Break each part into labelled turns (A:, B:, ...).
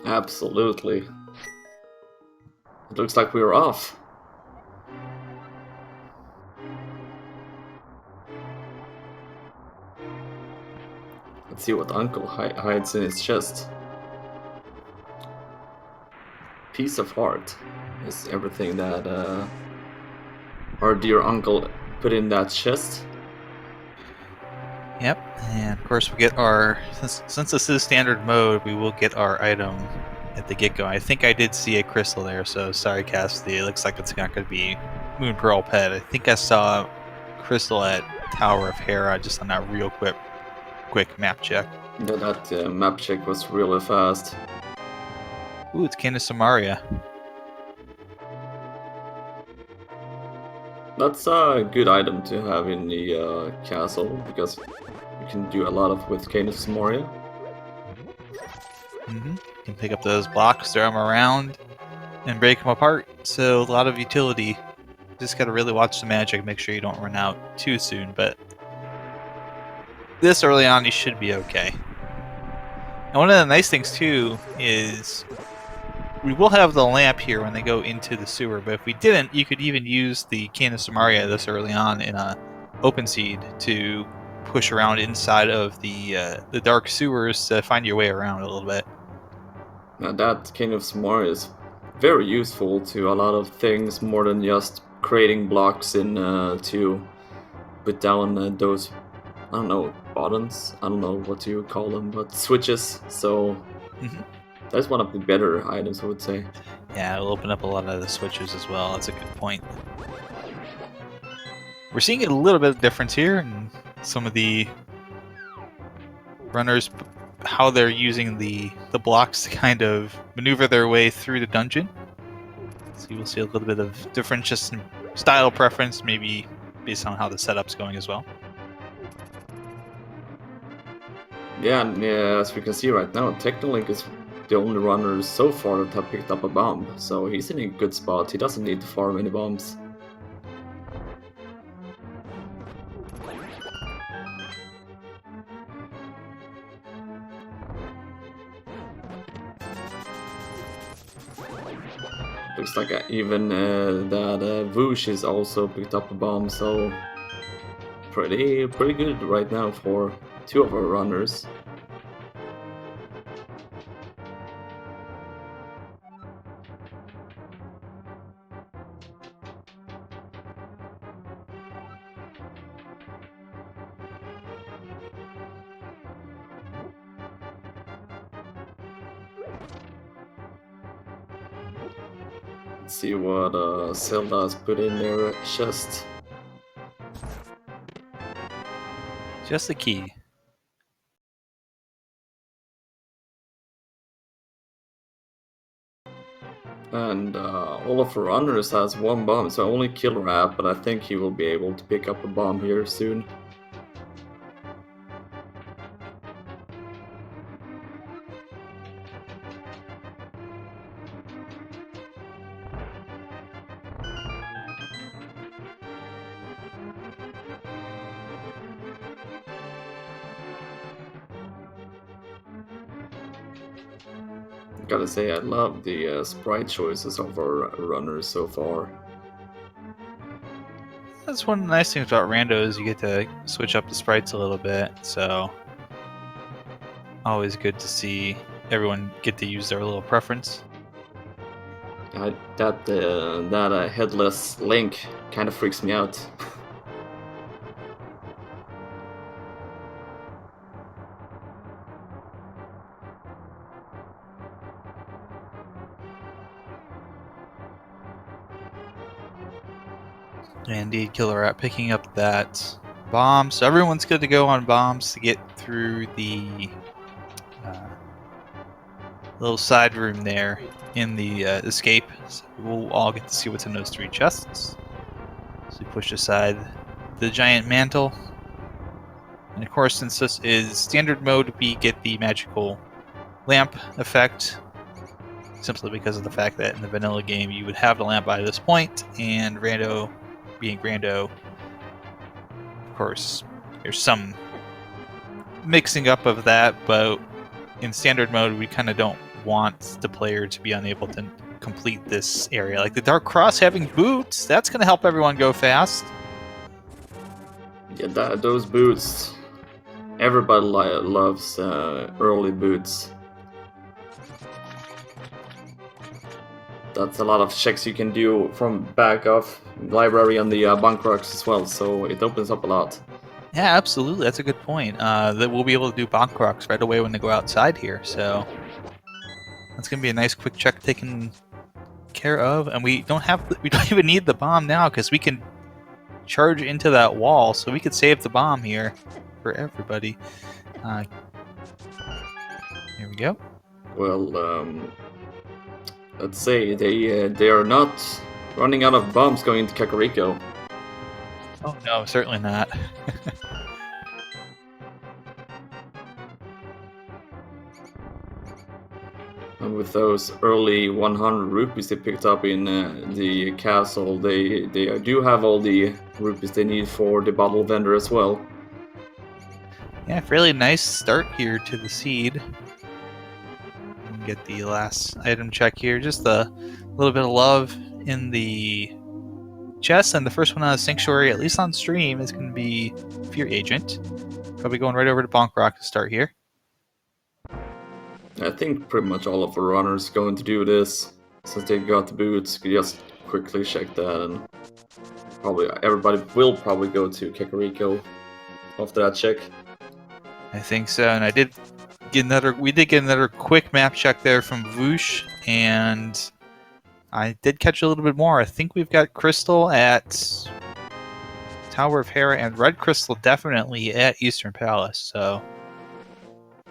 A: Absolutely. It looks like we were off. Let's see what Uncle hides in his chest. Piece of heart is everything that our dear uncle put in that chest.
B: Yep, and of course we get our, since this is standard mode, we will get our item at the get-go. I think I did see a crystal there, so sorry Cassidy, it looks like it's not going to be Moon Pearl Pet. I think I saw crystal at Tower of Hera just on that real quick map check.
A: Yeah, that map check was really fast.
B: Ooh, it's Candace Samaria.
A: That's a good item to have in the castle, because you can do a lot of with Canis Moria.
B: You can pick up those blocks, throw them around, and break them apart. So a lot of utility. Just gotta really watch the magic, make sure you don't run out too soon, but this early on you should be okay. And one of the nice things too is we will have the lamp here when they go into the sewer, but if we didn't, you could even use the Candace Samaria this early on in a open seed to push around inside of the dark sewers to find your way around a little bit.
A: Now that Canis Moria is very useful to a lot of things, more than just creating blocks in to put down those, I don't know, buttons. I don't know what you call them, but switches. So that's one of the better items, I would say.
B: Yeah, it'll open up a lot of the switches as well. That's a good point. We're seeing a little bit of difference here in some of the runners, how they're using the blocks to kind of maneuver their way through the dungeon. So you will see a little bit of difference just in style preference, maybe based on how the setup's going as well.
A: Yeah, and as we can see right now, Technolink is the only runner so far that have picked up a bomb, so he's in a good spot. He doesn't need to farm any bombs. Looks like even that Voosh is also picked up a bomb, so pretty good right now for two of our runners. Let's see what Zelda's put in their chest.
B: Just the key.
A: And all of our runners has one bomb, so only Killer App, but I think he will be able to pick up a bomb here soon. Gotta say, I love the sprite choices of our runners so far.
B: That's one of the nice things about Rando is you get to switch up the sprites a little bit, so always good to see everyone get to use their little preference.
A: That headless Link kind of freaks me out.
B: Indeed, Killer App picking up that bomb, so everyone's good to go on bombs to get through the little side room there in the escape. So we'll all get to see what's in those three chests. So we push aside the giant mantle. And of course, since this is standard mode, we get the magical lamp effect, simply because of the fact that in the vanilla game you would have the lamp by this point, and Rando being Rando, of course, there's some mixing up of that, but in standard mode we kind of don't want the player to be unable to complete this area. Like the Dark Cross having boots, that's going to help everyone go fast.
A: Yeah, those boots. Everybody loves early boots. That's a lot of checks you can do from back of library on the bunk rocks as well, so it opens up a lot.
B: Yeah, absolutely. That's a good point. That we'll be able to do bonk rocks right away when they go outside here. So that's gonna be a nice quick check taken care of, and we don't even need the bomb now because we can charge into that wall, so we could save the bomb here for everybody. Here we go.
A: Well, let's say they are not running out of bombs going into Kakariko.
B: Oh no, certainly not.
A: And with those early 100 rupees they picked up in the castle, they do have all the rupees they need for the bottle vendor as well.
B: Yeah, fairly nice start here to the seed. Get the last item check here. Just a little bit of love in the chest, and the first one on Sanctuary, at least on stream, is going to be Fear Agent. Probably going right over to Bonk Rock to start here.
A: I think pretty much all of the runners going to do this, since they got the boots. You just quickly check that, and probably everybody will probably go to Kakariko after that check.
B: I think so, and we did get another quick map check there from Voosh, and I did catch a little bit more. I think we've got Crystal at Tower of Hera and Red Crystal definitely at Eastern Palace, so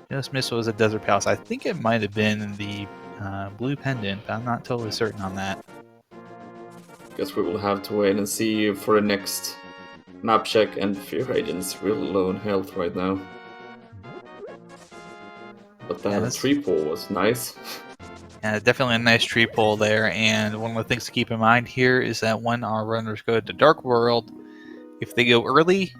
B: just missed what was at Desert Palace. I think it might have been the Blue Pendant, but I'm not totally certain on that.
A: Guess we will have to wait and see for the next map check, and Fear Agent's really low in health right now. But that tree pull was nice.
B: Yeah, definitely a nice tree pull there, and one of the things to keep in mind here is that when our runners go to Dark World, if they go early,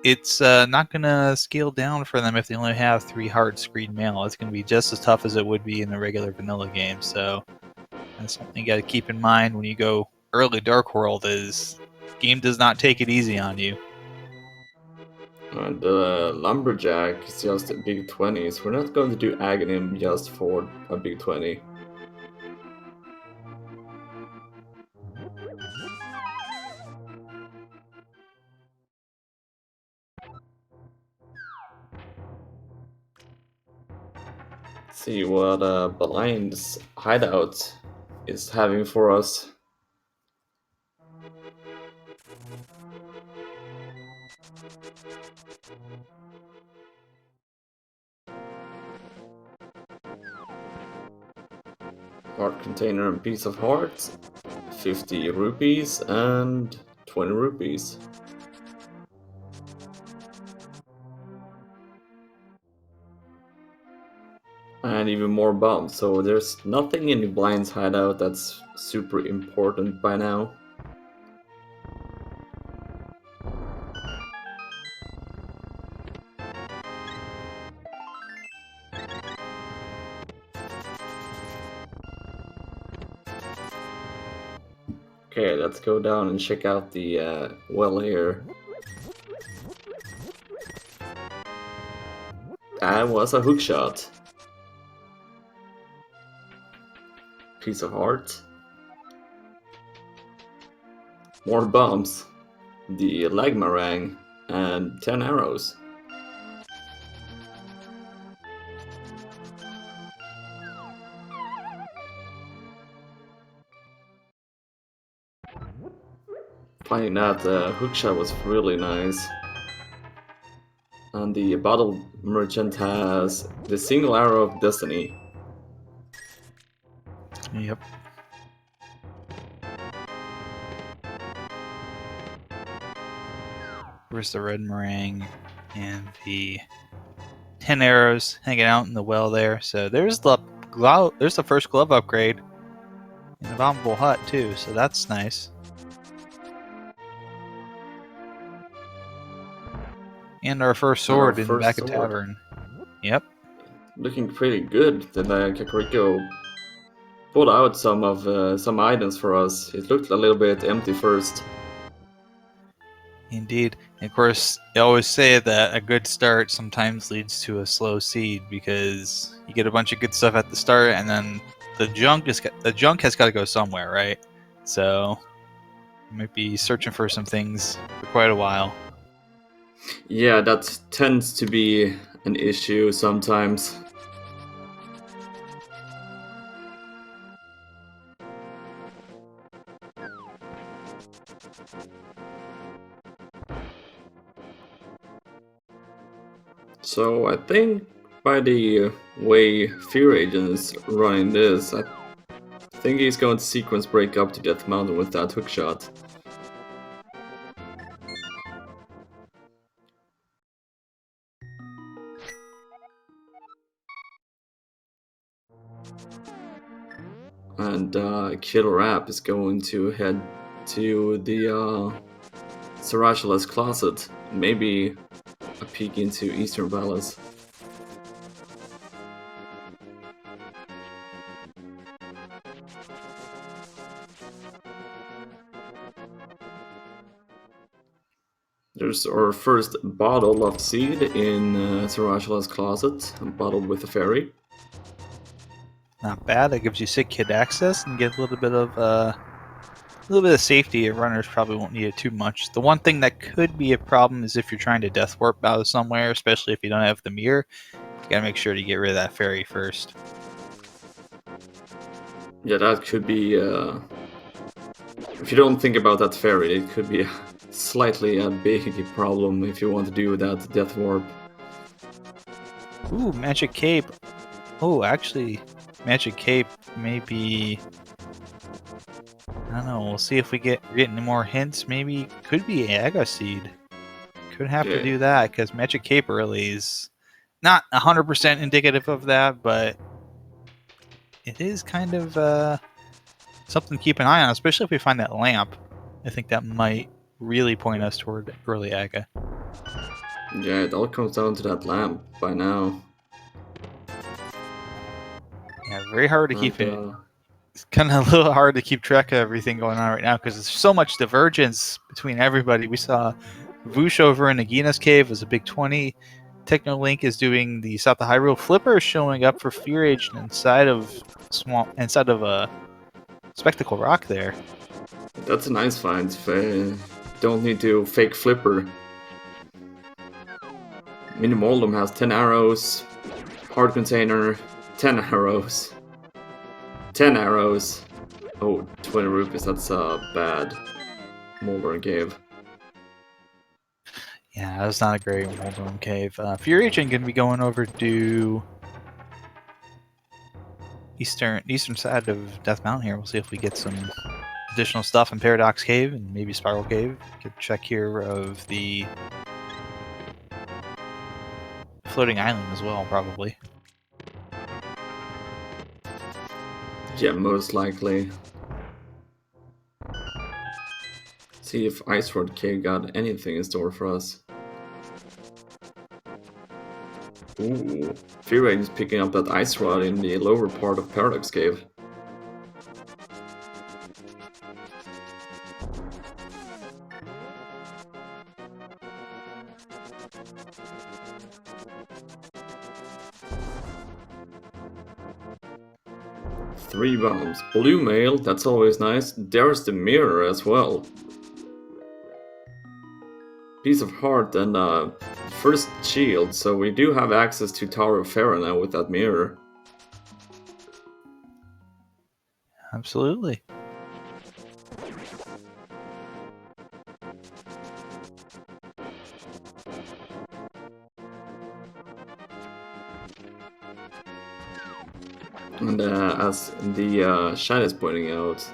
B: it's not going to scale down for them if they only have 3 hard screen mail. It's going to be just as tough as it would be in the regular vanilla game, so that's something you got to keep in mind when you go early Dark World, is the game does not take it easy on you.
A: And Lumberjack is just a big 20, so we're not going to do Aghanim just for a big 20. See what Blind's hideout is having for us. Heart container and piece of heart, 50 rupees and 20 rupees. And even more bombs, so there's nothing in the Blind's hideout that's super important by now. Okay, let's go down and check out the well here. That was a hookshot. Piece of heart. More bombs. The Lagmarang and 10 arrows. Finding that hookshot was really nice. And the bottle merchant has the single arrow of destiny.
B: Yep. Where's the red meringue and the 10 arrows hanging out in the well there? So there's the first glove upgrade in the Abominable Hut too, so that's nice. And our first sword in the back of tavern. Yep.
A: looking pretty good. Then Kakariko pulled out some items for us. It looked a little bit empty first.
B: Indeed. And of course, they always say that a good start sometimes leads to a slow seed because you get a bunch of good stuff at the start, and then the junk has got to go somewhere, right? So you might be searching for some things for quite a while.
A: Yeah, that tends to be an issue sometimes. So I think by the way Fear Agent is running this, I think he's going to sequence break up to Death Mountain with that hook shot. And Killer App is going to head to the Sarashala's closet, maybe a peek into Eastern Palace. There's our first bottle of seed in Sarashala's closet, bottled with a fairy.
B: Not bad. That gives you sick kid access and get a little bit of safety. Your runners probably won't need it too much. The one thing that could be a problem is if you're trying to death warp out of somewhere, especially if you don't have the mirror. You gotta make sure to get rid of that fairy first.
A: Yeah, that could be. If you don't think about that fairy, it could be slightly a big problem if you want to do that death warp.
B: Ooh, magic cape. Oh, actually, magic cape maybe. I don't know. We'll see if we get any more hints. Maybe could be Aga Seed. Could have to do that because magic cape really is not 100% indicative of that, but it is kind of something to keep an eye on, especially if we find that lamp. I think that might really point us toward early Aga.
A: Yeah, it all comes down to that lamp by now.
B: Yeah, very hard to keep it. It's kind of a little hard to keep track of everything going on right now because there's so much divergence between everybody. We saw Voosh over in Nagina's cave was a big 20. Technolink is doing the South of Hyrule. Flipper is showing up for Fear Agent inside of a Spectacle Rock there.
A: That's a nice find. Don't need to fake Flipper. Minimoldum has 10 arrows. Hard container, 10 arrows. 10 arrows. Oh, 20 rupees, that's bad. Molder Cave.
B: Yeah, that's not a great Moldorm Cave. Fear Agent going to be going over to eastern side of Death Mountain here. We'll see if we get some additional stuff in Paradox Cave and maybe Spiral Cave. Get a check here of the floating island as well, probably.
A: Yeah, most likely. See if Ice Rod Cave got anything in store for us. Ooh, Fear Agent is picking up that Ice Rod in the lower part of Paradox Cave. Three bombs. Blue mail, that's always nice. There's the mirror as well. Piece of heart and first shield, so we do have access to Tower of Pharaoh now with that mirror.
B: Absolutely.
A: And as the chat is pointing out,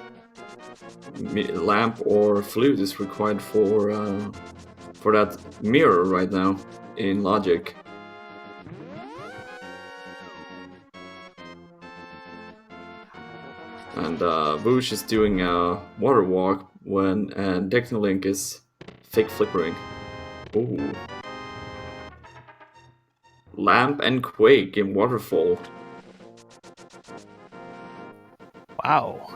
A: lamp or flute is required for that mirror right now in Logic. And Voosh is doing a water walk and Technolink is fake flippering. Ooh. Lamp and Quake in Waterfall.
B: Wow.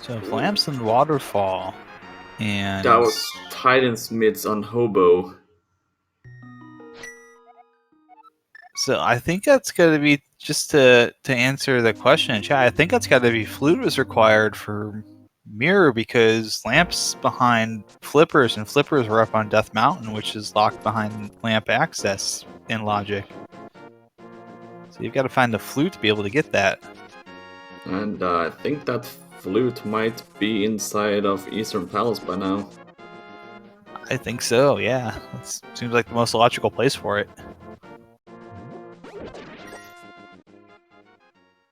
B: So Lamps and Waterfall. And
A: That was Titan's Mids on Hobo.
B: so I think that's got to be, just to answer the question in chat, I think that's got to be Flute was required for Mirror, because Lamp's behind Flippers, and Flippers were up on Death Mountain, which is locked behind Lamp access in Logic. So you've got to find the Flute to be able to get that.
A: And I think that Flute might be inside of Eastern Palace by now.
B: I think so, yeah. That seems like the most logical place for it.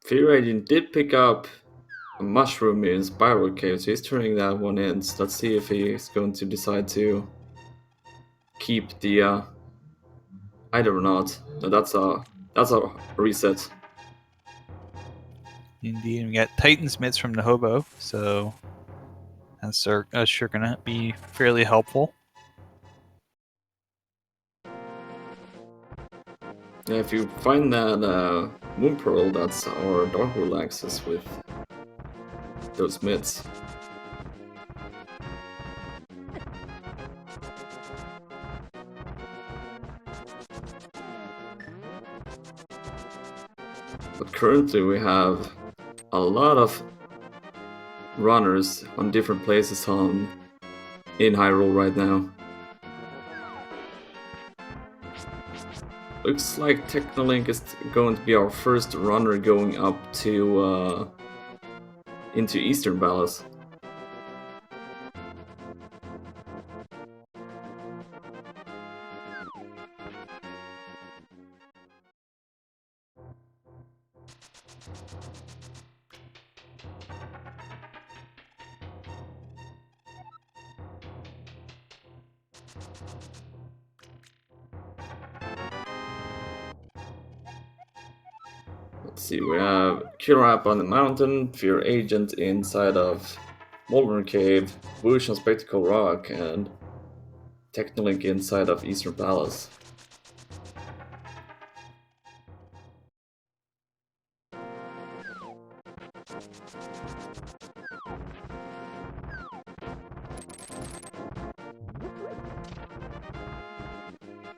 A: Fear Agent did pick up a mushroom in Spiral Cave, so he's turning that one in. So let's see if he's going to decide to keep the item or not. No, that's a reset.
B: Indeed, we got Titan's Mitts from the Hobo, so that's sure gonna be fairly helpful.
A: Yeah, if you find that Moon Pearl, that's our Dark World access with those mids. But currently we have a lot of runners on different places in Hyrule right now. Looks like Technolink is going to be our first runner going up to into Eastern Palace. Let's see, we have Killer App on the mountain, Fear Agent inside of Molten Cave, Whoosh on Spectacle Rock, and Technolink inside of Eastern Palace.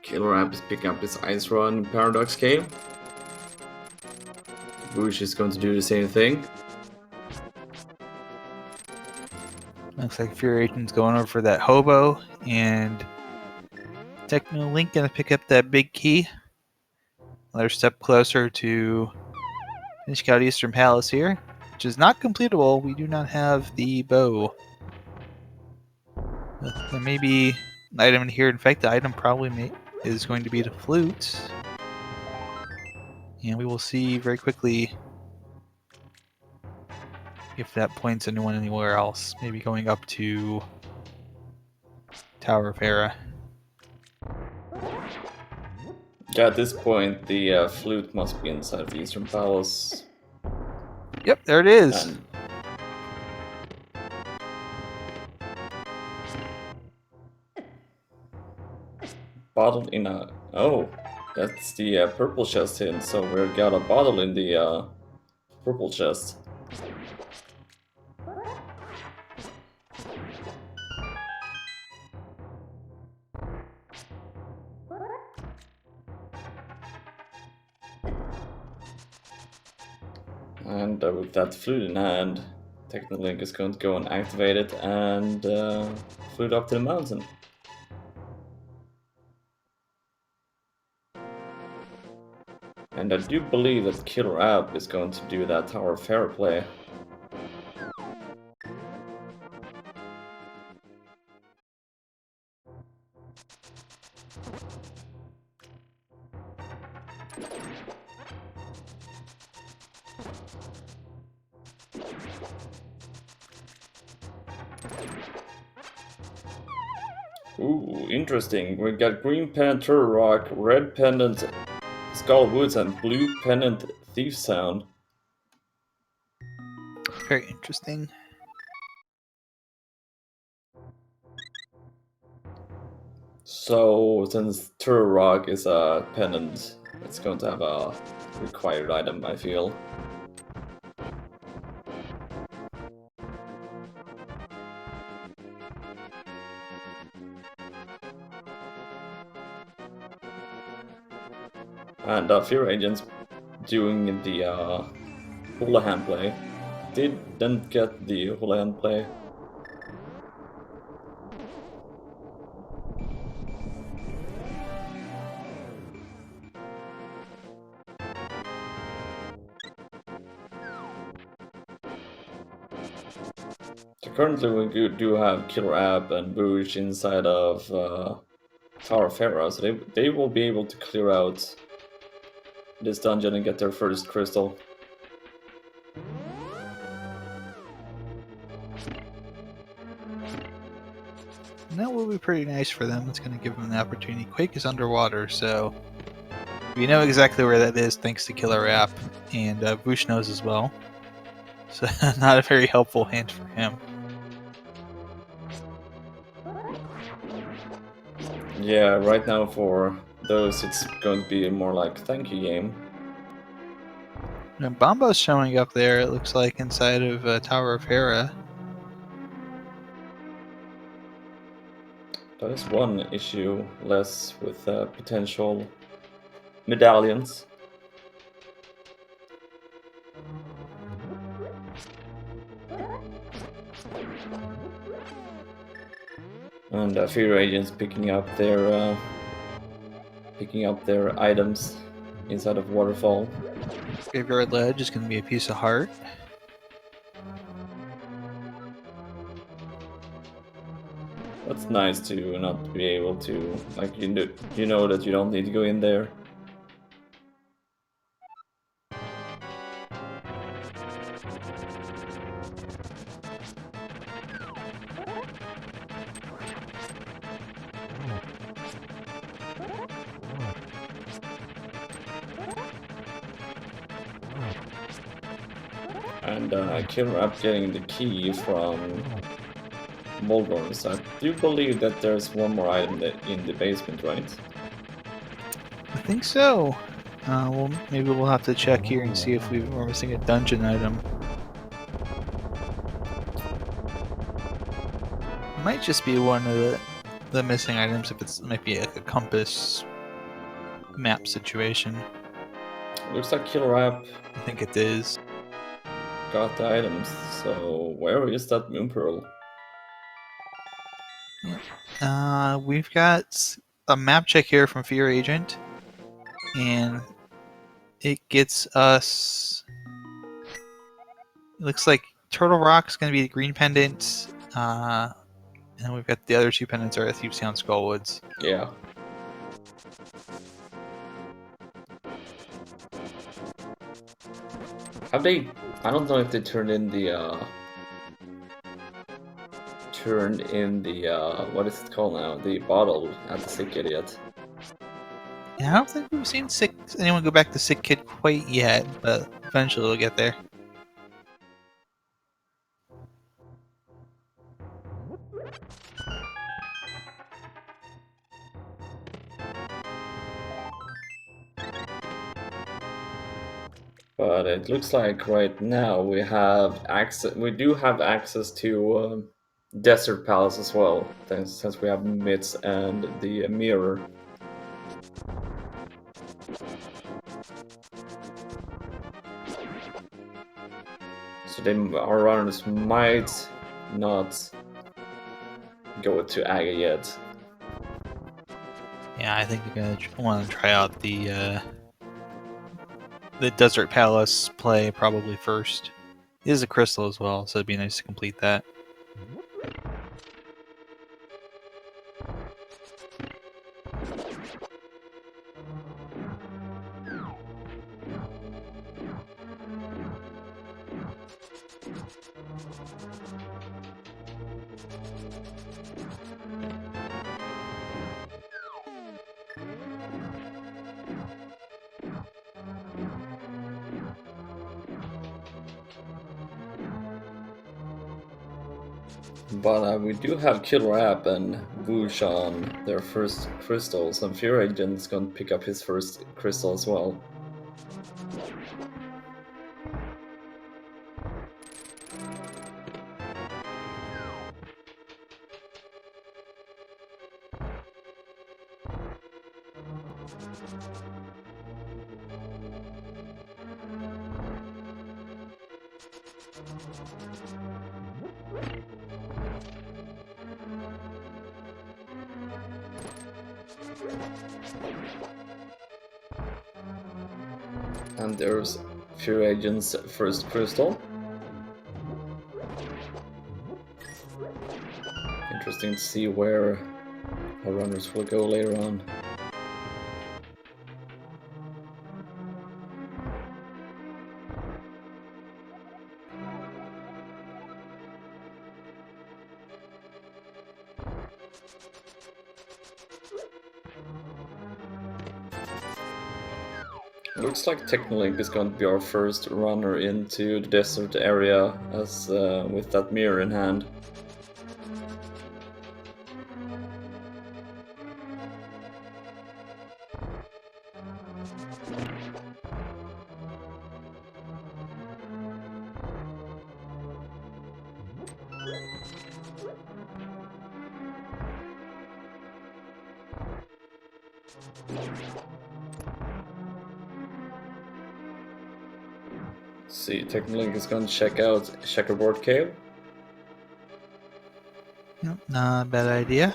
A: Killer App is picking up his Ice Run in Paradox Cave. Whoosh is going to do the same thing.
B: Looks like Fear Agent's going over for that Hobo, and Technolink gonna pick up that big key. Another step closer to finish out Eastern Palace here, which is not completable. We do not have the bow. There may be an item in here. In fact, the item probably is going to be the flute. And we will see very quickly if that points anyone anywhere else. Maybe going up to Tower of Hera.
A: Yeah, at this point, the flute must be inside of Eastern Palace.
B: Yep, there it is.
A: And bottle in a... Oh, that's the purple chest hint, so we got a bottle in the purple chest. And with that flute in hand, Technolink is going to go and activate it and flute up to the mountain. And I do believe that Killer App is going to do that Tower of Hera play. Ooh, interesting. We got green pendant Turtle Rock, red pendant Skull Woods, and blue pendant Thief Sound.
B: Very interesting.
A: So since Turtle Rock is a pendant, it's going to have a required item, I feel. And Fear Agents doing the hula hand play. Didn't get the hula hand play. So currently we do have Killer App and Boosh inside of Tower of Hera, so they will be able to clear out this dungeon and get their first crystal.
B: And that will be pretty nice for them. It's going to give them the opportunity. Quake is underwater, so we know exactly where that is thanks to Killer App, and Bush knows as well. So not a very helpful hint for him.
A: Yeah, right now for those it's going to be more like thank you game.
B: And Bombo's showing up there, it looks like, inside of Tower of Hera.
A: That is one issue less with potential medallions. And Fear Agents picking up their items inside of Waterfall.
B: Graveyard Ledge is going to be a piece of heart.
A: That's nice to not be able to, like, you know that you don't need to go in there. And Killer App getting the key from Mulgorns. I do believe that there's one more item in the basement, right?
B: I think so. Well, maybe we'll have to check here and see if we're missing a dungeon item. It might just be one of the missing items. If it might be like a compass map situation.
A: Looks like Killer App
B: I think it is.
A: got the items. So where is that Moon Pearl?
B: We've got a map check here from Fear Agent, and it gets us. It looks like Turtle Rock's going to be the green pendant, and we've got the other two pendants are at Thieves Town Skullwoods.
A: Yeah. Have they? I don't know if they turned in the what is it called now? The bottle at the Sick Kid yet.
B: Yeah, I don't think we've seen anyone go back to Sick Kid quite yet, but eventually we'll get there.
A: But it looks like right now we have access. We do have access to Desert Palace as well, since we have Mitz and the mirror. So our runners might not go to Aga yet.
B: Yeah, I think you're gonna want to try out the Desert Palace play probably first. It is a crystal as well, so it'd be nice to complete that.
A: But we do have Killer App and Woosh on their first crystals, and Fear Agent's gonna pick up his first crystal as well. And there's Fear Agent's first crystal. Interesting to see where our runners will go later on. Looks like Technolink is going to be our first runner into the desert area, as with that mirror in hand. See, Technolink is going to check out Checkerboard Cave.
B: Nope, not a bad idea.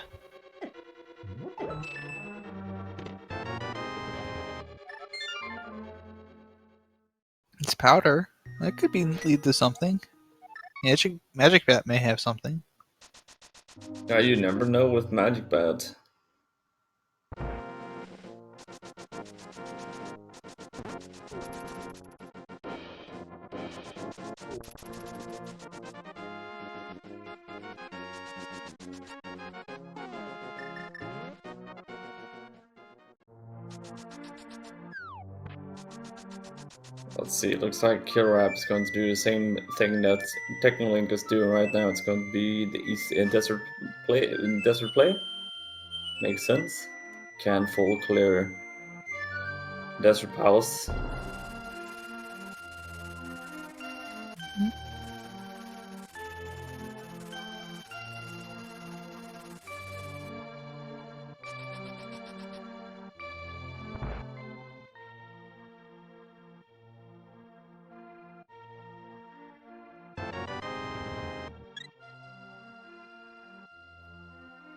B: It's powder. That could lead to something. Magic Bat may have something.
A: Yeah, you never know with Magic Bat. Let's see, it looks like Killer App is going to do the same thing that Technolink is doing right now. It's going to be the East Desert Play. Makes sense. Can full clear Desert Palace.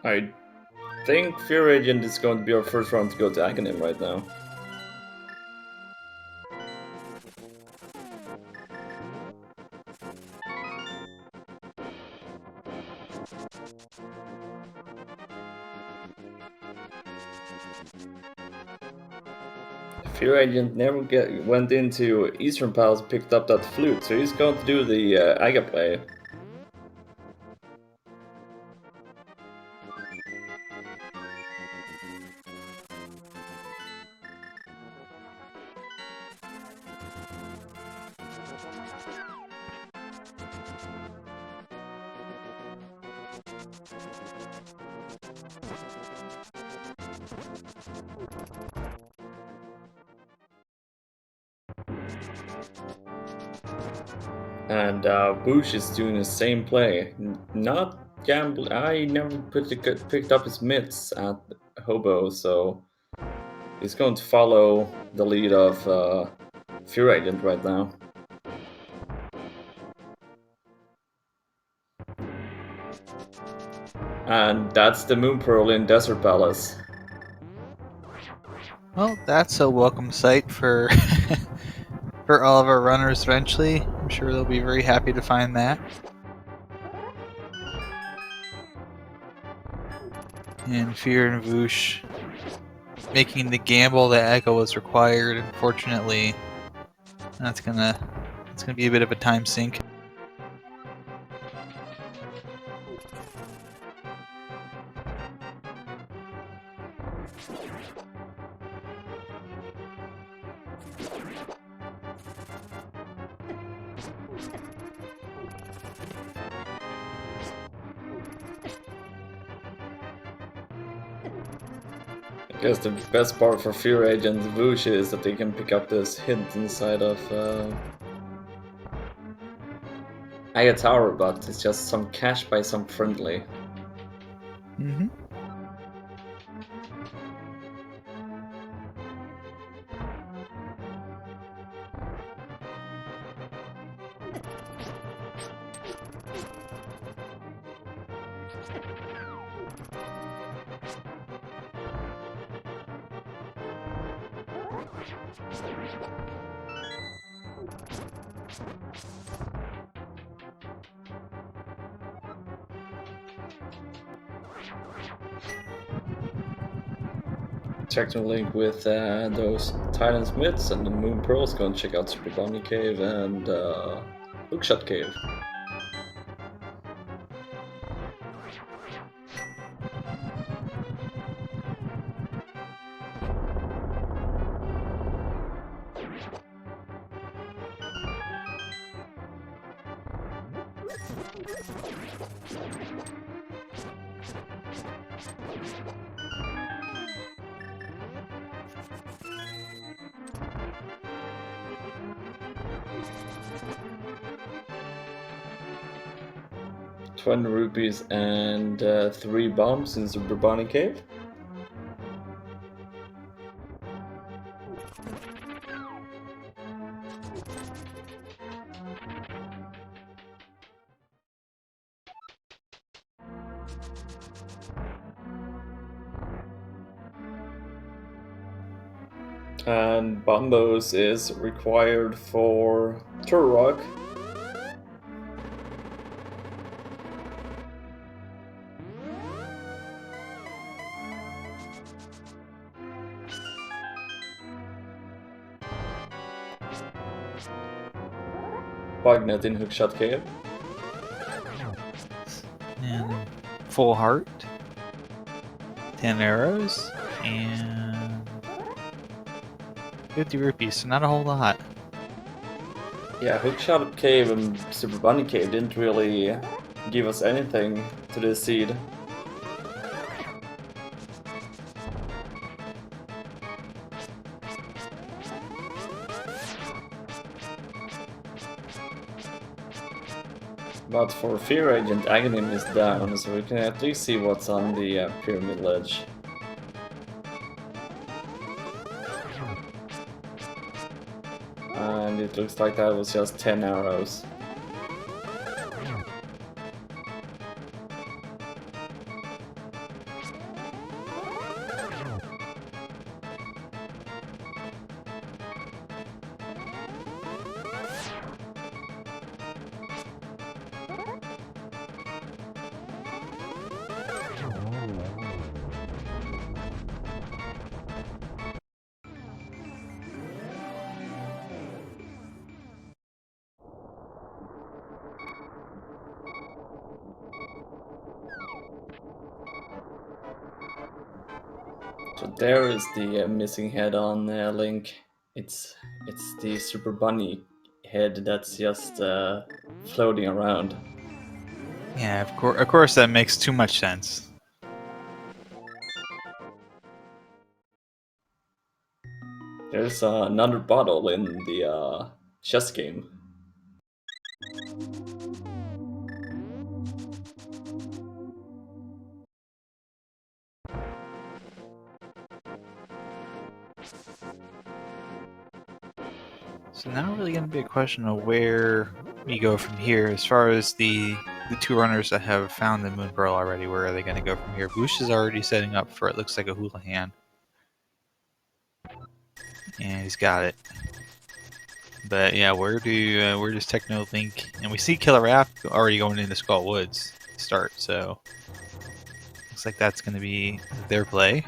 A: I think Fear Agent is going to be our first round to go to Aghanim right now. Fear Agent never went into Eastern Palace and picked up that flute, so he's going to do the Aga play. And Bush is doing the same play. Not gamble. I never picked up his mitts at Hobo, so he's going to follow the lead of Fear Agent right now. And that's the Moon Pearl in Desert Palace.
B: Well, that's a welcome sight for for all of our runners eventually. I'm sure they'll be very happy to find that. And Fear and Voosh making the gamble that Echo was required. Unfortunately, it's gonna be a bit of a time sink.
A: guess the best part for Fear Agent Vush is that they can pick up this hint inside of Aya Tower, but it's just some cash by some friendly.
B: Mm-hmm.
A: Technolink with those Titan Smiths and the Moon Pearls. Go and check out Super Bunny Cave and Hookshot Cave. ₹20 and 3 bombs in Super Bunny Cave. And Bombos is required for Turok. Bugnet in Hookshot Cave.
B: And full heart. 10 arrows. And 50 rupees, so not a whole lot.
A: Yeah, Hookshot Cave and Super Bunny Cave didn't really give us anything to this seed. But for Fear Agent, Aghanim is down, so we can at least see what's on the pyramid ledge. And it looks like that was just 10 arrows. So there is the missing head on Link. It's the Super Bunny head that's just floating around.
B: Yeah, of course that makes too much sense.
A: There's another bottle in the chess game.
B: So now really going to be a question of where we go from here. As far as the two runners that have found the Moon Pearl already, where are they going to go from here? Bush is already setting up for it looks like a Houlihan. And he's got it. But yeah, where does Techno Link? And we see Killer App already going into Skull Woods to start, so looks like that's going to be their play.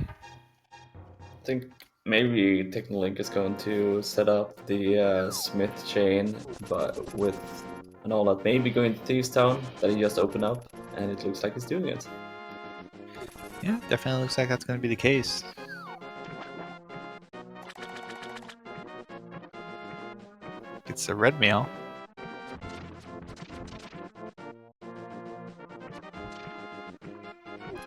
A: I think maybe Technolink is going to set up the Smith chain, but with an all that maybe going to Thieves Town that he just opened up, and it looks like he's doing it.
B: Yeah, definitely looks like that's going to be the case. It's a red mail.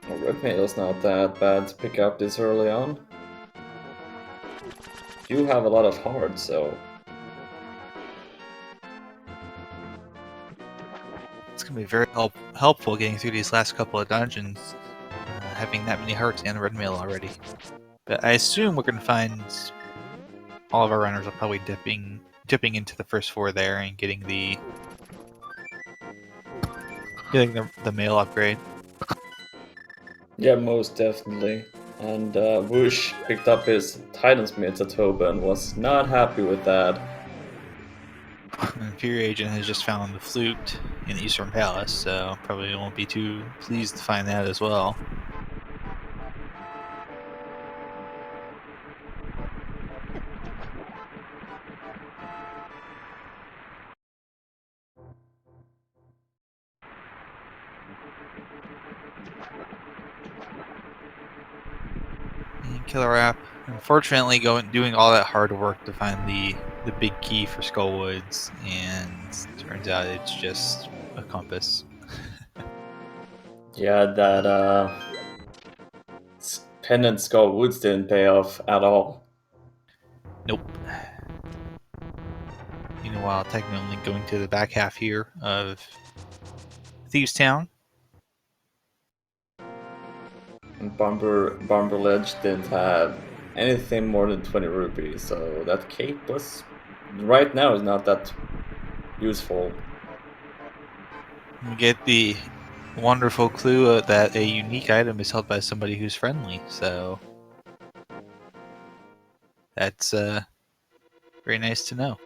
A: Well, red mail is not that bad to pick up this early on. do have a lot of hearts, so
B: It's gonna be very helpful getting through these last couple of dungeons, having that many hearts and red mail already. But I assume we're gonna find all of our runners are probably dipping into the first 4 there and getting the mail upgrade.
A: yeah, most definitely. And Whoosh picked up his Titansmith at Toba and was not happy with that.
B: And Fury Agent has just found the flute in the Eastern Palace, so probably won't be too pleased to find that as well. And Killer App, unfortunately, doing all that hard work to find the big key for Skullwoods, and turns out it's just a compass.
A: Yeah, that pendant Skull Woods didn't pay off at all.
B: Nope. Meanwhile, technically going to the back half here of Thieves Town.
A: And Bomber Ledge didn't have anything more than 20 rupees, so that cape was right now is not that useful.
B: We get the wonderful clue that a unique item is held by somebody who's friendly, so that's very nice to know.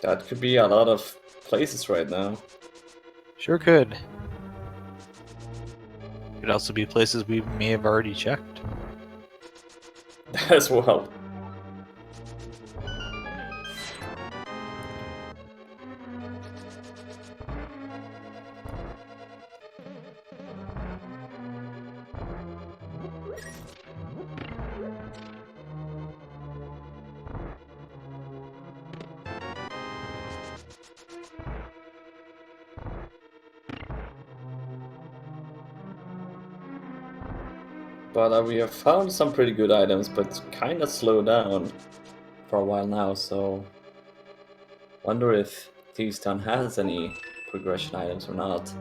A: That could be a lot of places right now.
B: Sure could. Could also be places we may have already checked.
A: As well. But we have found some pretty good items, but kinda slowed down for a while now, so wonder if Thieves Town has any progression items or not.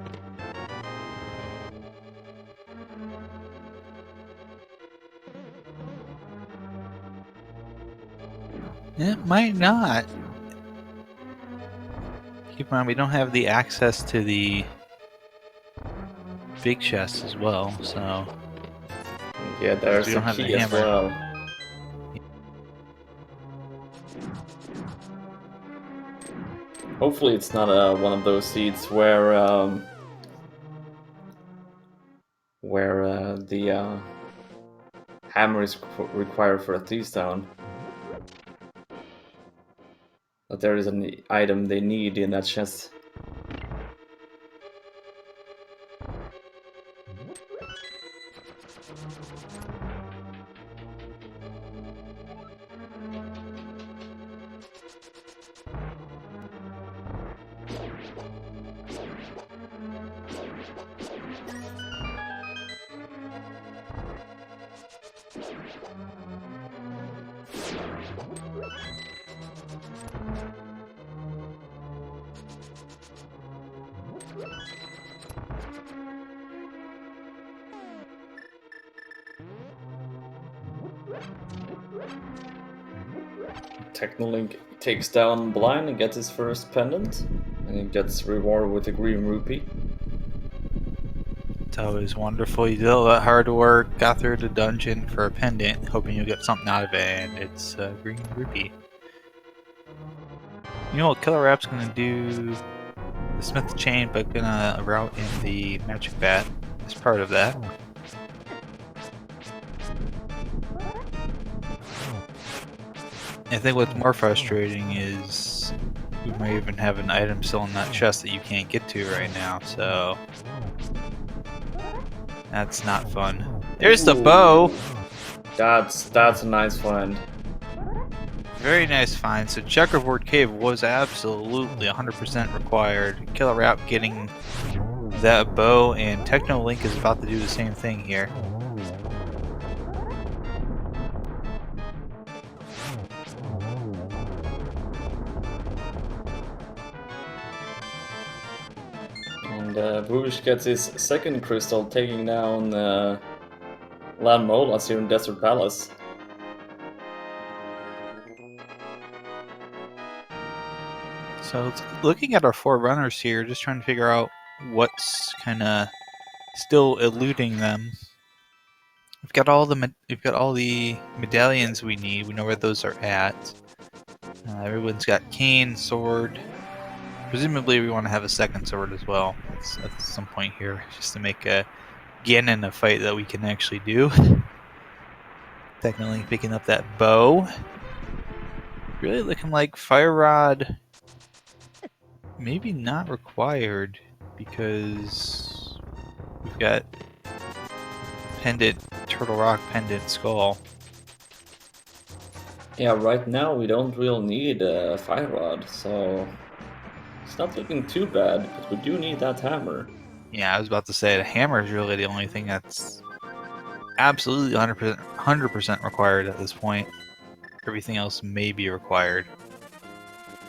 B: It might not. Keep in mind, we don't have the access to the big chest as well, so
A: Yeah, there's
B: we
A: a
B: don't have the
A: key as
B: hammer.
A: well. Hopefully it's not one of those seeds where the hammer is required for a Thieves Town. That there is an item they need in that chest. Technolink takes down Blind and gets his first pendant, and he gets rewarded with a green rupee.
B: It's always wonderful. You did all that hard work, got through the dungeon for a pendant, hoping you'll get something out of it, and it's a green rupee. You know what Killer App's gonna do? The Smith Chain, but gonna route in the Magic Bat as part of that. I think what's more frustrating is we might even have an item still in that chest that you can't get to right now, so that's not fun. There's the bow!
A: That's a nice find.
B: Very nice find. So Checkerboard Cave was absolutely 100% required. Killer App getting that bow, and Techno Link is about to do the same thing here.
A: And Bush gets his second crystal, taking down Land Molas here in Desert Palace.
B: So looking at our 4 runners here, just trying to figure out what's kind of still eluding them. We've got all the medallions we need. We know where those are at. Everyone's got cane, sword. Presumably, we want to have a second sword as well at some point here, just to make Ganon a fight that we can actually do. Technically, picking up that bow. Really looking like Fire Rod. Maybe not required because we've got pendant, Turtle Rock pendant skull.
A: Yeah, right now we don't really need a Fire Rod, so it's not looking too bad, but we do need that hammer.
B: Yeah, I was about to say the hammer is really the only thing that's absolutely 100% required at this point. Everything else may be required,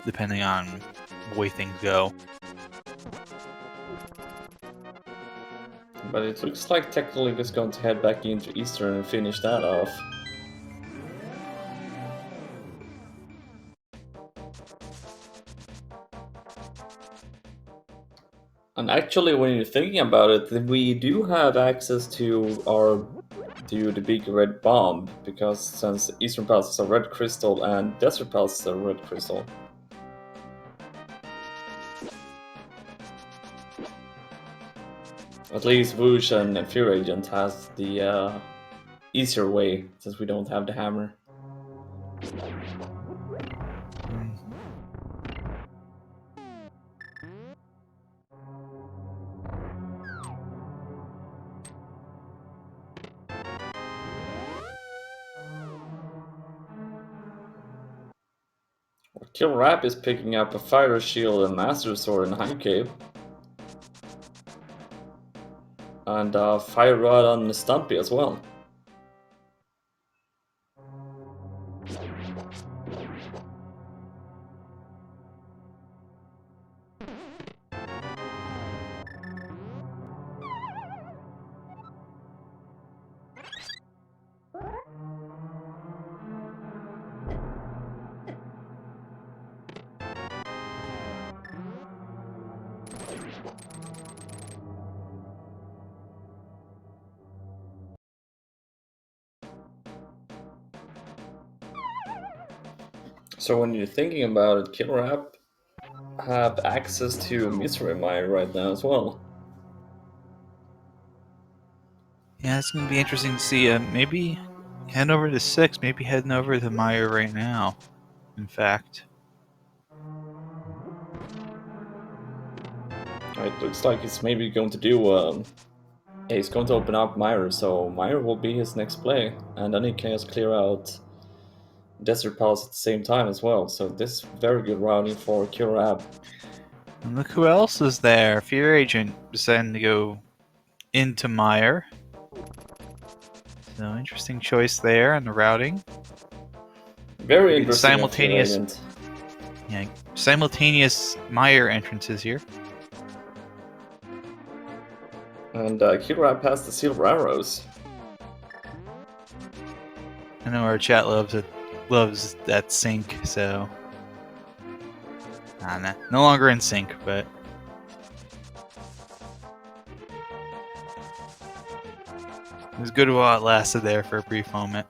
B: depending on the way things go.
A: But it looks like Technolink is going to head back into Eastern and finish that off. And actually, when you're thinking about it, we do have access to the big red bomb, because since Eastern Palace is a red crystal and Desert Palace is a red crystal. At least Woosh and Fear Agent has the easier way, since we don't have the hammer. Kill Rap is picking up a Fire Shield and Master Sword in High Cave. And Fire Rod on Stumpy as well. So when you're thinking about it, Killer App have access to Misery Mire right now as well.
B: Yeah, it's going to be interesting to see. Maybe head over to 6, maybe heading over to Mire right now, in fact.
A: It looks like it's maybe going to do... yeah, he's going to open up Mire, so Mire will be his next play. And then he can just clear out Desert Palace at the same time as well. So this is very good routing for Killer App.
B: And look who else is there. Fear Agent deciding to go into Mire. So interesting choice there on the routing.
A: Very interesting.
B: Simultaneous, yeah, simultaneous Mire entrances here.
A: And Killer App has the Silver Arrows.
B: I know our chat loves that sync, so nah, no longer in sync, but it was good while it lasted there for a brief moment.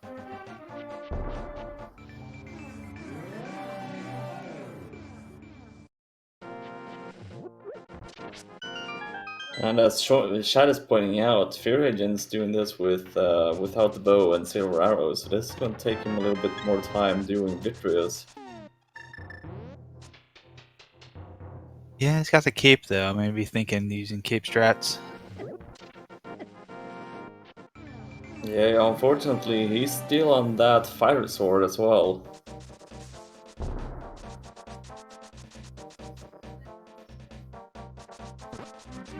A: And as Shad is pointing out, Fear Agent's doing this with without the bow and Silver Arrows, so this is going to take him a little bit more time doing Victorious.
B: Yeah, he's got the cape though. Maybe thinking using cape strats.
A: Yeah, unfortunately, he's still on that Fire Sword as well.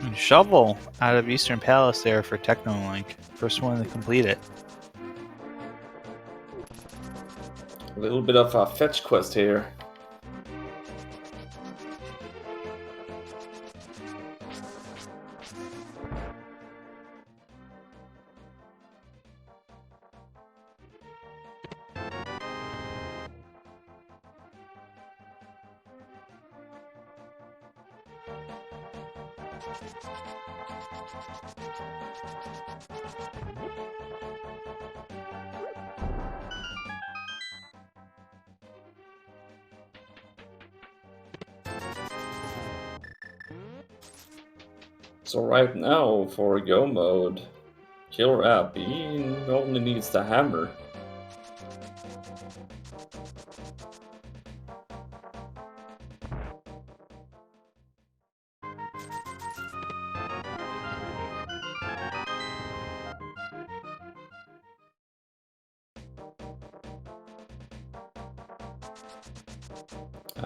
B: And Shovel out of Eastern Palace there for Technolink. First one to complete it.
A: A little bit of a fetch quest here. So right now, for go mode, Killer App, he only needs the hammer.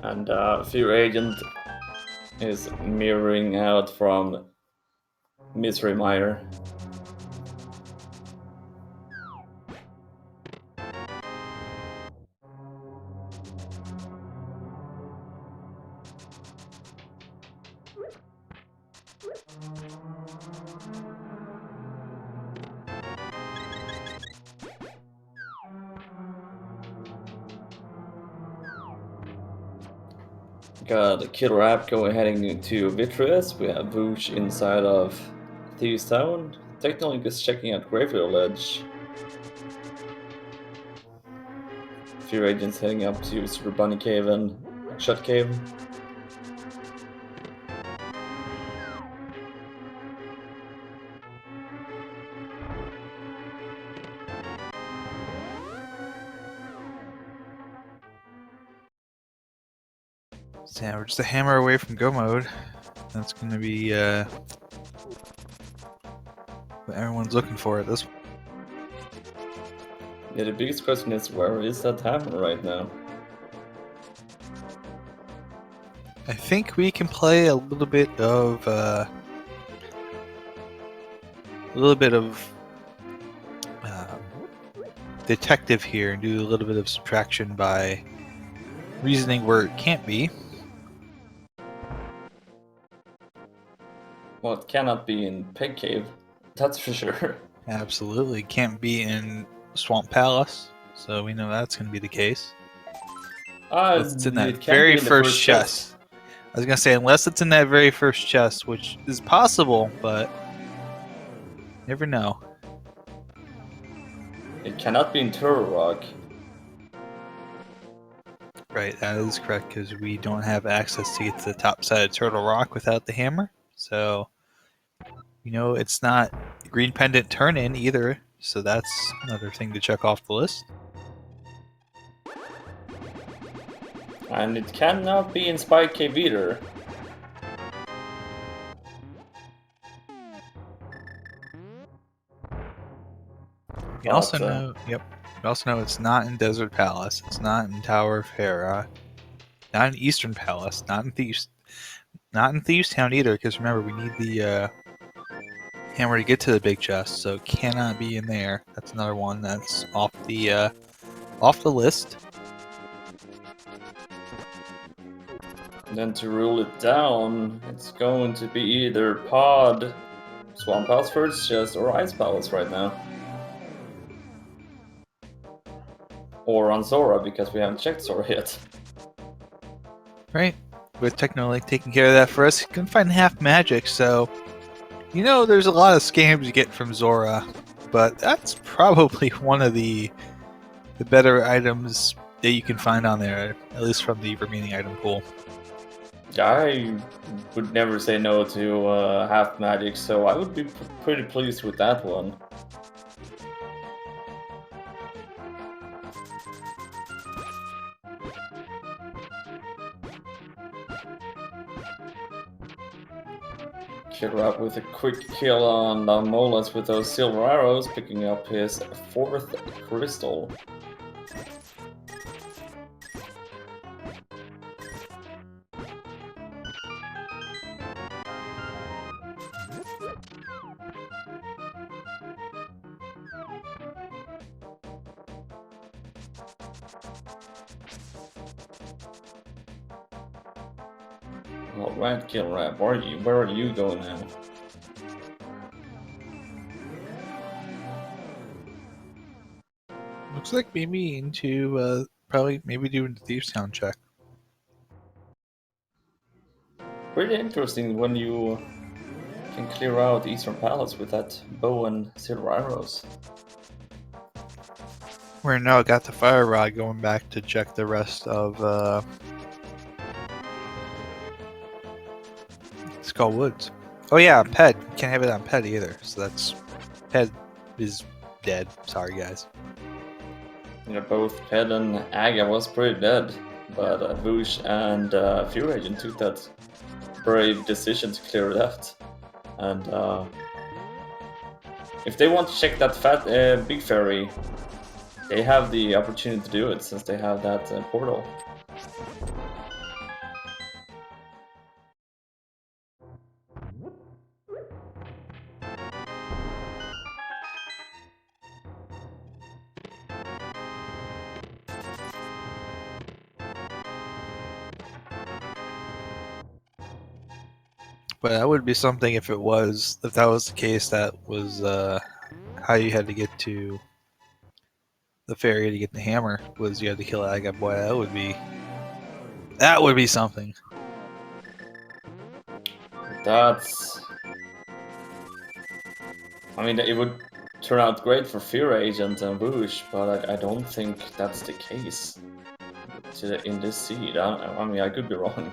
A: And Fear Agent is mirroring out from Misery Mire. Got Killer App heading into Vitreous. We have Voosh inside of Thieves Town. Technolink is checking out Graveyard Ledge. Fear Agents heading up to Super Bunny Cave and Shut Cave.
B: So yeah, we're just a hammer away from go mode. That's going to be what everyone's looking for at this point.
A: Yeah, the biggest question is, where is that hammer right now?
B: I think we can play a little bit of detective here and do a little bit of subtraction by reasoning where it can't be.
A: Well, it cannot be in Pig Cave, that's for sure.
B: Absolutely can't be in Swamp Palace, so we know that's going to be the case. Unless it's in that
A: It can
B: very
A: be in the
B: first chest. I was going to say, unless it's in that very first chest, which is possible, but never know.
A: It cannot be in Turtle Rock.
B: Right, that is correct, because we don't have access to get to the top side of Turtle Rock without the hammer. So, you know, it's not Green Pendant Turn-In either, so that's another thing to check off the list.
A: And it cannot be in Spike Cave either.
B: We also know, We also know it's not in Desert Palace. It's not in Tower of Hera. Not in Eastern Palace. Not in Thieves Town either. Because remember, we need the hammer to get to the big chest, so it cannot be in there. That's another one that's off the list.
A: And then to rule it down, it's going to be either Pod, Swamp Palace first chest, or Ice Palace right now. Or on Zora, because we haven't checked Zora yet.
B: Right. With Technolink taking care of that for us, you can find half magic, so you know there's a lot of scams you get from Zora, but that's probably one of the better items that you can find on there, at least from the remaining item pool.
A: I would never say no to half magic, so I would be pretty pleased with that one. Killer up with a quick kill on Molas with those silver arrows, picking up his 4th crystal. Alright, Killer App, where are you going now?
B: Looks like maybe into probably maybe doing the Thieves Town check.
A: Pretty interesting when you can clear out Eastern Palace with that bow and silver arrows.
B: We're now got the fire rod going back to check the rest of Skull Woods. Oh yeah, Ped. Can't have it on Ped either. So that's Ped is dead. Sorry guys.
A: You know, both Ped and Aga was pretty dead, but Voosh and Fury Agent took that brave decision to clear that. And if they want to check that big fairy, they have the opportunity to do it since they have that portal.
B: But that would be something if that was the case. That was how you had to get to the fairy to get the hammer. Was you had to kill Aga. Boy, that would be something.
A: That's... I mean, it would turn out great for Fury Agent and Voosh, but I don't think that's the case in this seed. I mean, I could be wrong.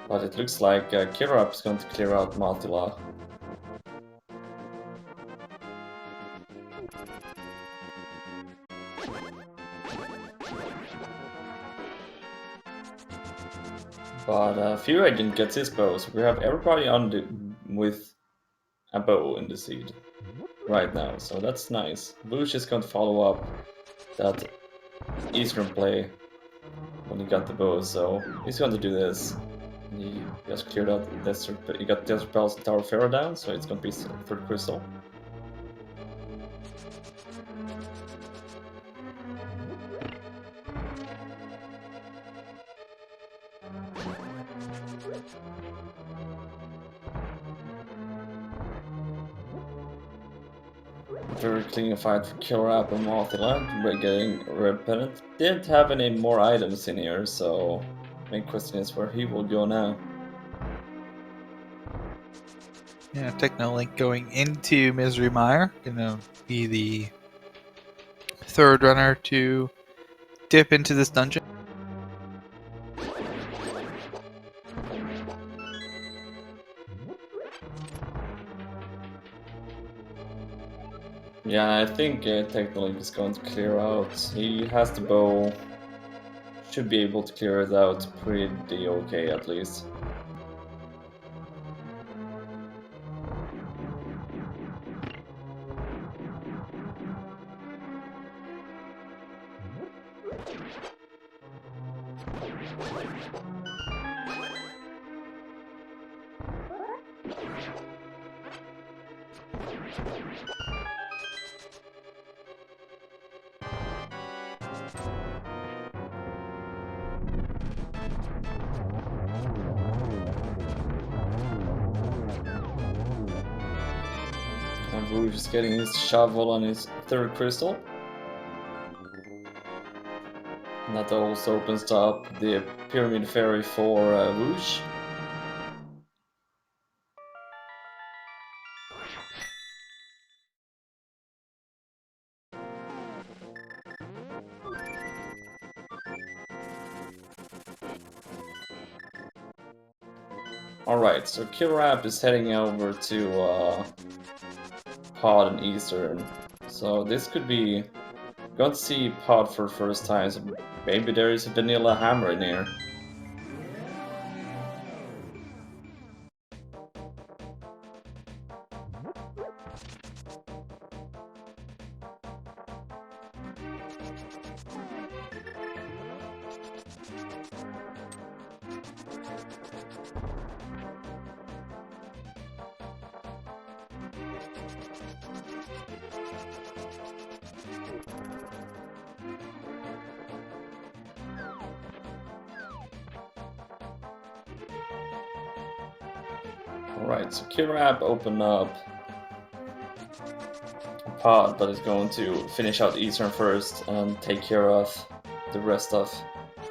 A: But it looks like Kirap is going to clear out Matila. But Fury Agent gets his bow, so we have everybody with a bow in the seed right now, so that's nice. Voosh is going to follow up that Eastern play when he got the bow, so he's going to do this. He just cleared out the desert, but he got Desert Palace and Tower of Pharaoh down, so it's going to be third crystal. Very clean fight for Kirap and Mothila. We're getting Red Pennant. Didn't have any more items in here, so main question is where he will go now.
B: Yeah, Technolink going into Misery Mire. Gonna be the third runner to dip into this dungeon.
A: Yeah, I think Technolink is going to clear out. He has the bow. Should be able to clear it out pretty okay at least. And Rouge is getting his shovel on his third crystal. And that also opens up the Pyramid Fairy for Rouge. Alright, so Kirap is heading over to Pod and Eastern. So this could be... Going to see Pod for the first time, so maybe there is a vanilla hammer in here. Alright, so Kirap opened up a pod, but is going to finish out Eastern first and take care of the rest of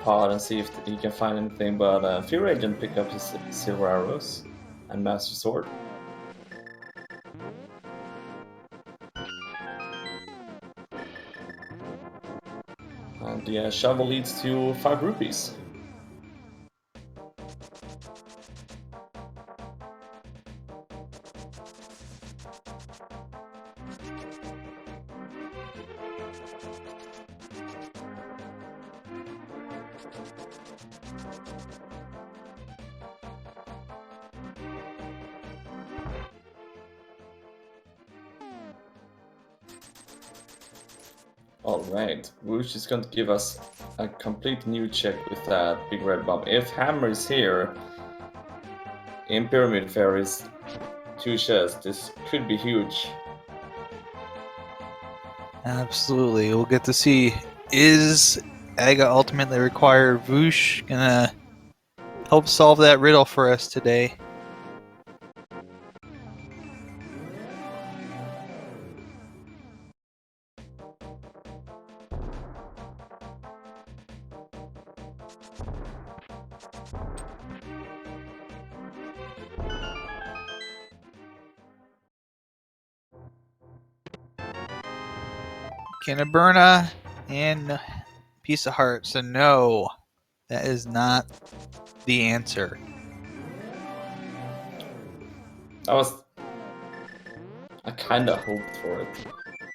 A: pod and see if he can find anything, but Fear Agent pick up his silver arrows and Master Sword. And the shovel leads to 5 rupees. Alright, Whoosh is going to give us a complete new check with that big red bomb. If Hammer is here in Pyramid Fairies 2 chests, this could be huge.
B: Absolutely. We'll get to see, is Aga ultimately required Voosh gonna help solve that riddle for us today? Cannaberna and Piece of Heart. So no, that is not the answer.
A: I kinda hoped for it,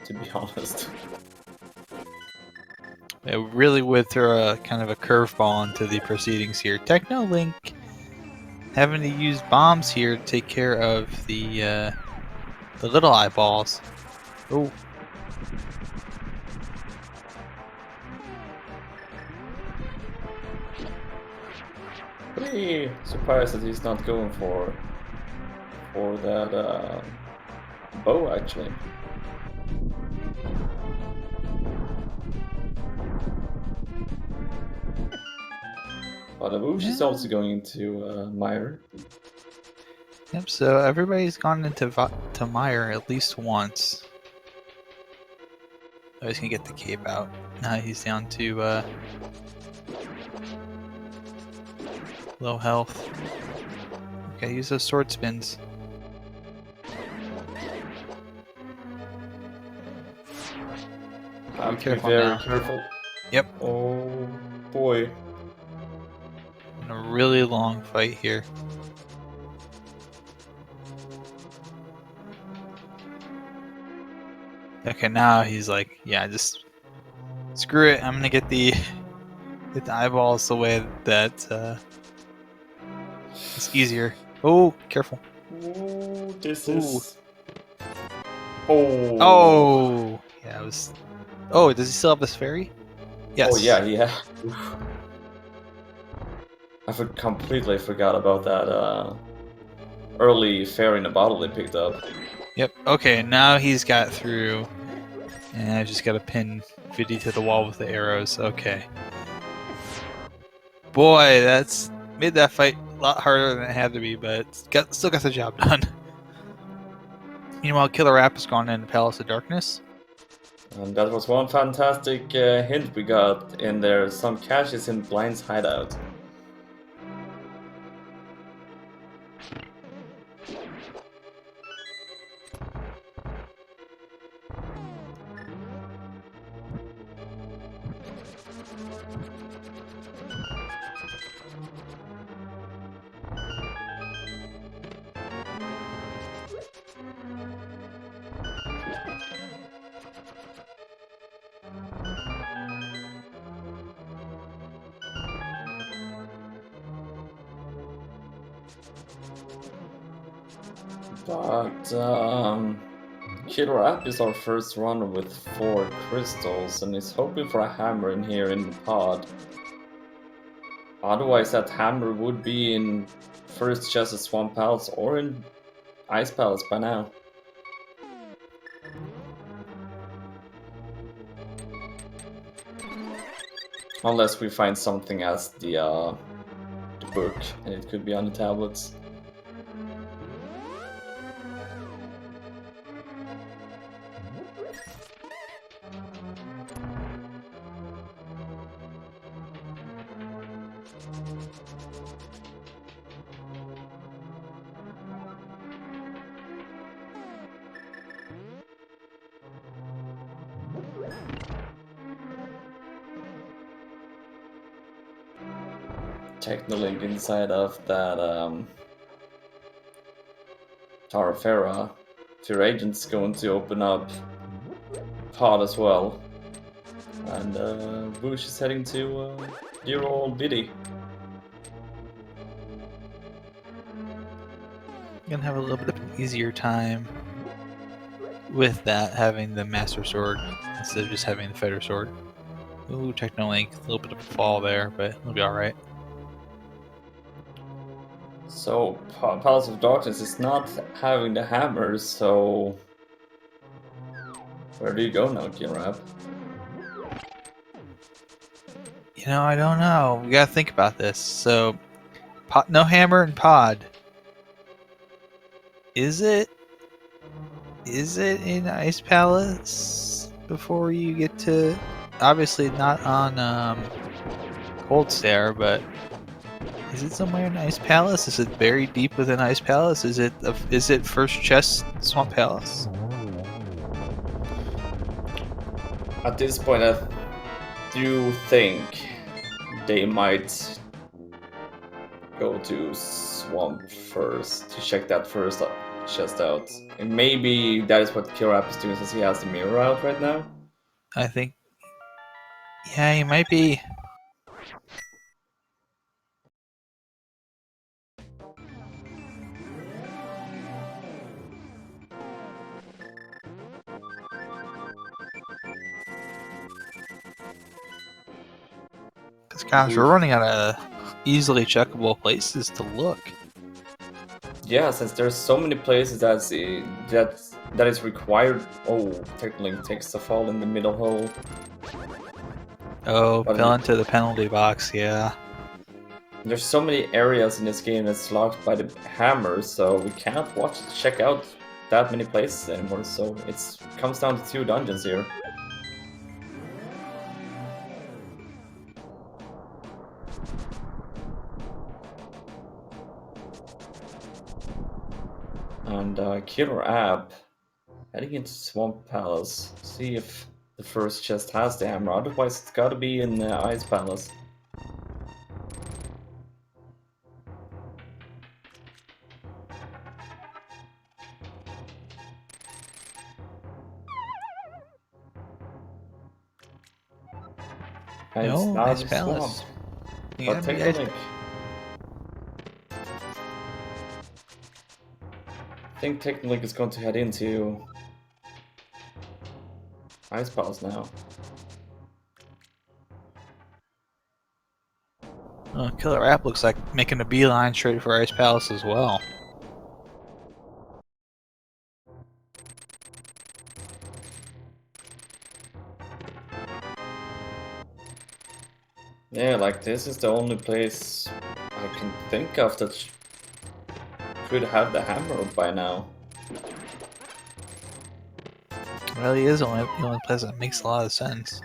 A: to be honest.
B: It really would throw a kind of a curveball into the proceedings here. Technolink having to use bombs here to take care of the little eyeballs. Oh.
A: Pretty surprised that he's not going for that bow, actually. But the Whoosh is also going into Mire.
B: Yep, so everybody's gone into Mire at least once. Oh, he's gonna get the cape out. Now he's down to low health. Okay, use those sword spins.
A: I'm very careful.
B: Yep.
A: Oh boy.
B: In a really long fight here. Okay, now he's like, yeah, just screw it. I'm gonna get the eyeballs the way that it's easier. Oh, careful.
A: Ooh, this
B: Ooh.
A: is. Oh.
B: Oh, yeah, it was. Oh, does he still have this fairy? Yes.
A: Oh yeah. I completely forgot about that early fairy in a bottle they picked up.
B: Yep. Okay, now he's got through, and I just got to pin Viddy to the wall with the arrows. Okay. Boy, that's made that fight a lot harder than it had to be, but still got the job done. Meanwhile, Killer App has gone into Palace of Darkness.
A: And that was one fantastic hint we got in there. Some cash is in Blind's hideout. But Killer App is our first runner with 4 crystals and is hoping for a hammer in here in the pod. Otherwise that hammer would be in first chest of Swamp Palace or in Ice Palace by now. Unless we find something as the book, and it could be on the tablets. Technolink inside of that Tarafera. Your agent's going to open up pod as well. And Bush is heading to dear old Biddy.
B: Gonna have a little bit of an easier time with that, having the Master Sword instead of just having the Feather Sword. Ooh, Technolink, a little bit of a fall there, but it'll be alright.
A: So, Palace of Darkness is not having the hammers, so... Where do you go now, Kirab?
B: You know, I don't know. We gotta think about this. So, no hammer and pod. Is it in Ice Palace before you get to? Obviously not on Cold Stare, but is it somewhere in Ice Palace? Is it buried deep within Ice Palace? Is it first chest Swamp Palace?
A: At this point, I do think they might go to Swamp first to check that first chest out. And maybe that is what Kirab is doing since he has the mirror out right now.
B: I think. Yeah, he might be. Because gosh, we're running out of easily checkable places to look.
A: Yeah, since there's so many places that is required. Oh, Techlink takes the fall in the middle hole.
B: Oh,
A: But
B: fell into the penalty box, yeah.
A: There's so many areas in this game that's locked by the hammer, so we can't check out that many places anymore. So it comes down to 2 dungeons here. And Killer App heading into Swamp Palace. See if the first chest has the hammer. Otherwise, it's got to be in Ice Palace. And it's
B: No,
A: not
B: Ice
A: a
B: Palace.
A: swamp.
B: You
A: But
B: gotta be
A: Techlink. I think Techlink is going to head into Ice Palace now.
B: Killer App looks like making a beeline straight for Ice Palace as well.
A: Yeah, like this is the only place I can think of that could have the hammer by now.
B: It really is the only place that makes a lot of sense.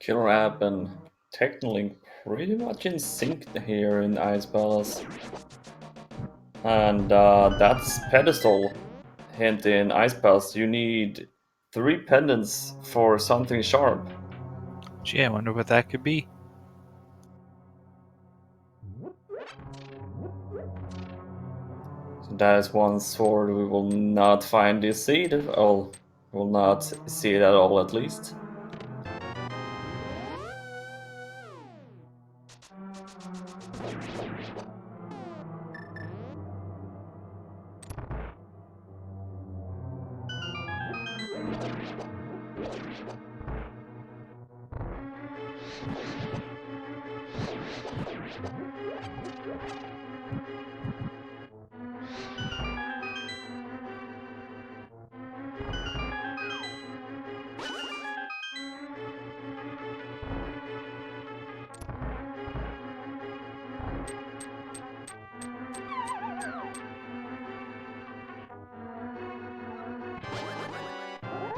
A: Killer App and Technolink pretty much in sync here in Ice Palace. And that's pedestal. Hint in Ice Pass, you need 3 pendants for something sharp.
B: Gee, I wonder what that could be.
A: So that is one sword we will not find this seed. Oh, we will not see it at all, at least.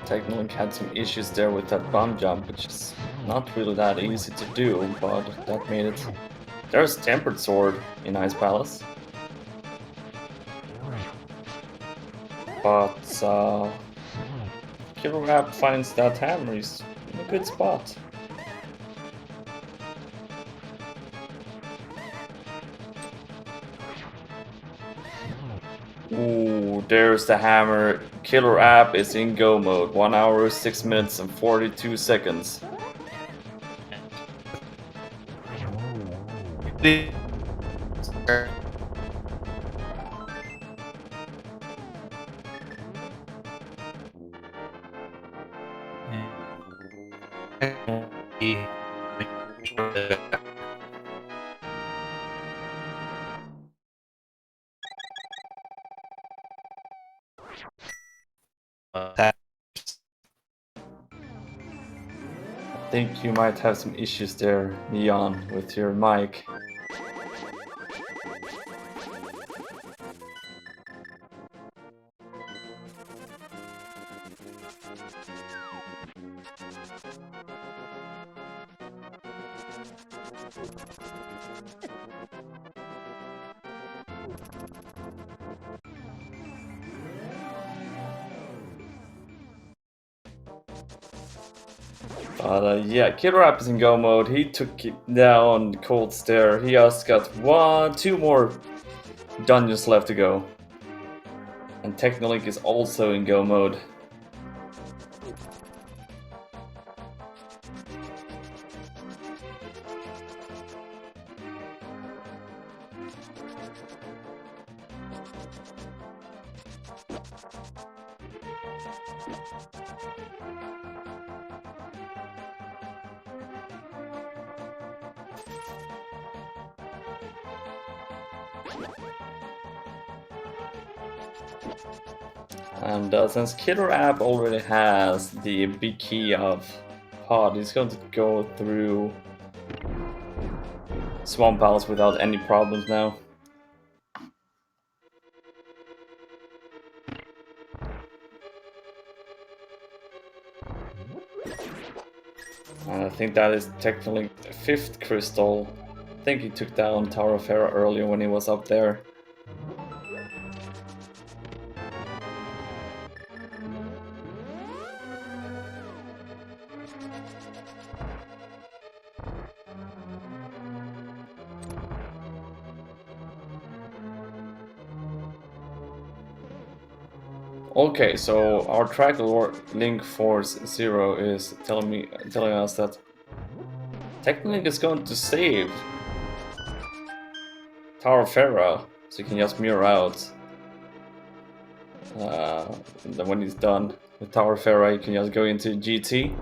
A: Technically had some issues there with that bomb jump, which is not really that easy to do, but that made it. There's Tempered Sword in Ice Palace. But Killer Rap finds that hammer is in a good spot. Ooh, there's the hammer. Killer App is in go mode. 1 hour, 6 minutes, and 42 seconds. I think you might have some issues there, Neon, with your mic. But yeah, Killer App is in go mode. He took it down Cold Stare. He just got 2 more dungeons left to go. And Technolink is also in go mode. And since Killer App already has the big key of Pod, he's going to go through Swamp Palace without any problems now. And I think that is technically the 5th crystal. I think he took down Tower of Hera earlier when he was up there. Okay, so our track link force 0 is telling us that Technolink is going to save Tower of Hera, so you can just mirror out. And then when he's done with Tower of Hera, you can just go into GT.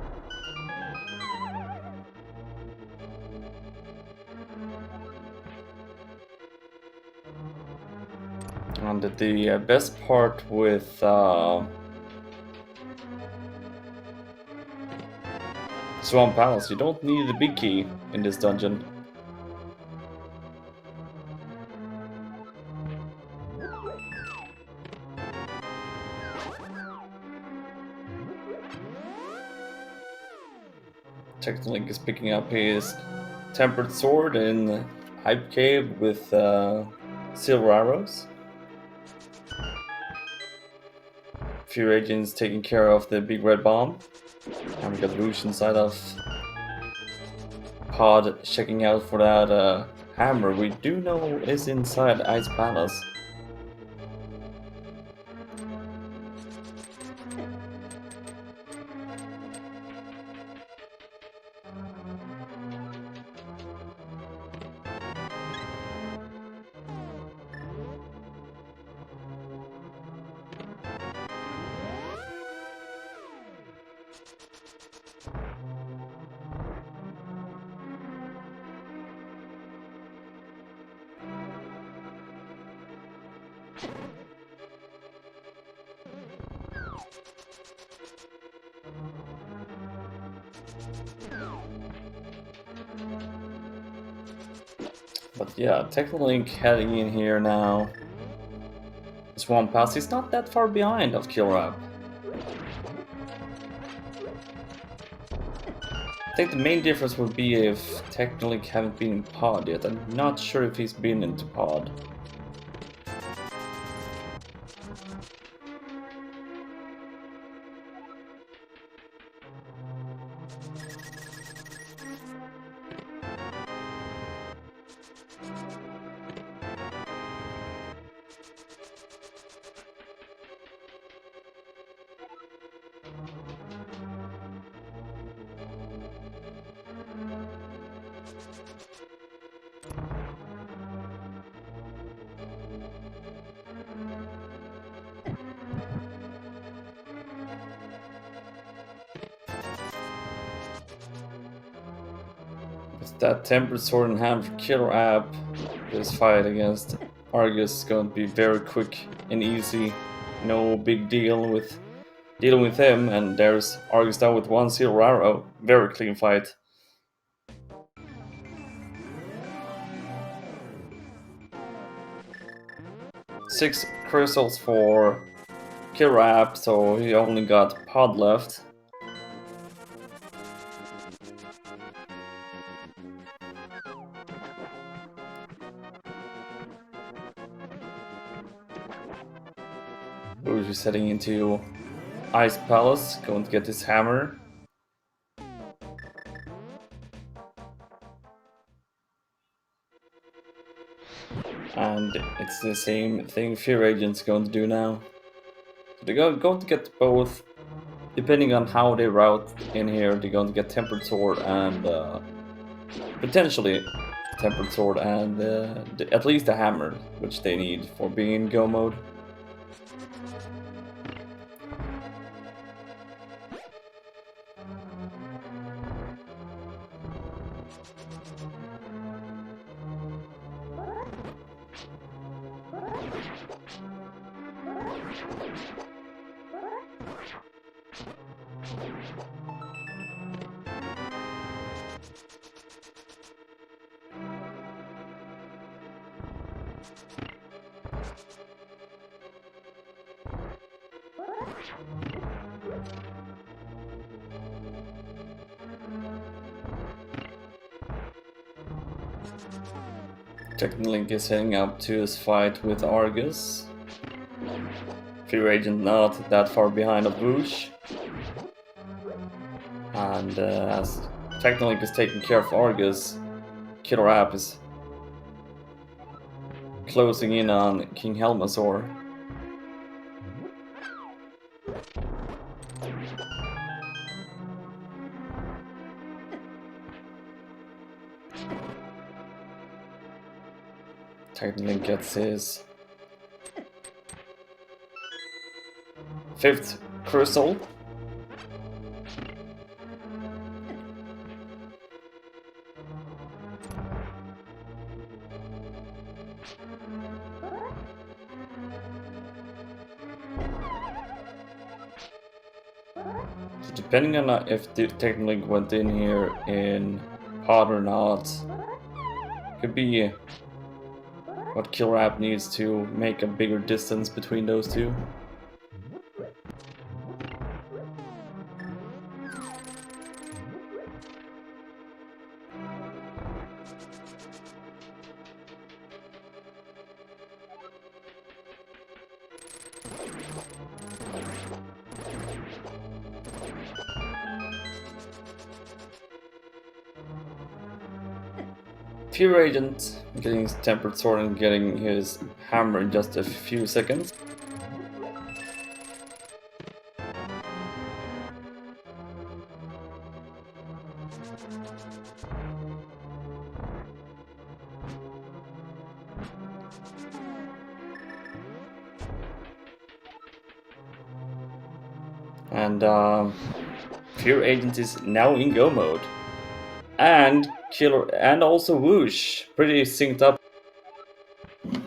A: And the best part with Swamp Palace, you don't need the big key in this dungeon. Technolink is picking up his Tempered Sword in Hype Cave with silver arrows. few agents taking care of the big red bomb. And we got Rouge inside of Pod checking out for that hammer we do know is inside Ice Palace. But yeah, Technolink heading in here now. Swamp Pass is not that far behind of Killrap. I think the main difference would be if Technolink haven't been in Pod yet. I'm not sure if he's been into Pod. With that Tempered Sword in hand for Killer App, this fight against Argus is going to be very quick and easy. No big deal with dealing with him, and there's Argus down with 1 Silver Arrow. Very clean fight. Six crystals for Killer App, so he only got Pod left. Rouge is heading into Ice Palace, going to get his hammer. And it's the same thing Fear Agent's going to do now. They're going to get both, depending on how they route in here, they're going to get Tempered Sword and potentially Tempered Sword and at least a hammer, which they need for being in go mode. Technolink is heading up to his fight with Argus. Fear Agent not that far behind of Rouge. And as Technolink is taking care of Argus, Killer App is closing in on King Helmasaur. Technolink gets his 5th crystal. So depending on if the Technolink went in here in Pod or not, could be what Killer App needs to make a bigger distance between those two. Fear Agent getting his tempered sword and getting his hammer in just a few seconds. And Fear Agent is now in go mode. And Killer and also Whoosh, pretty synced up.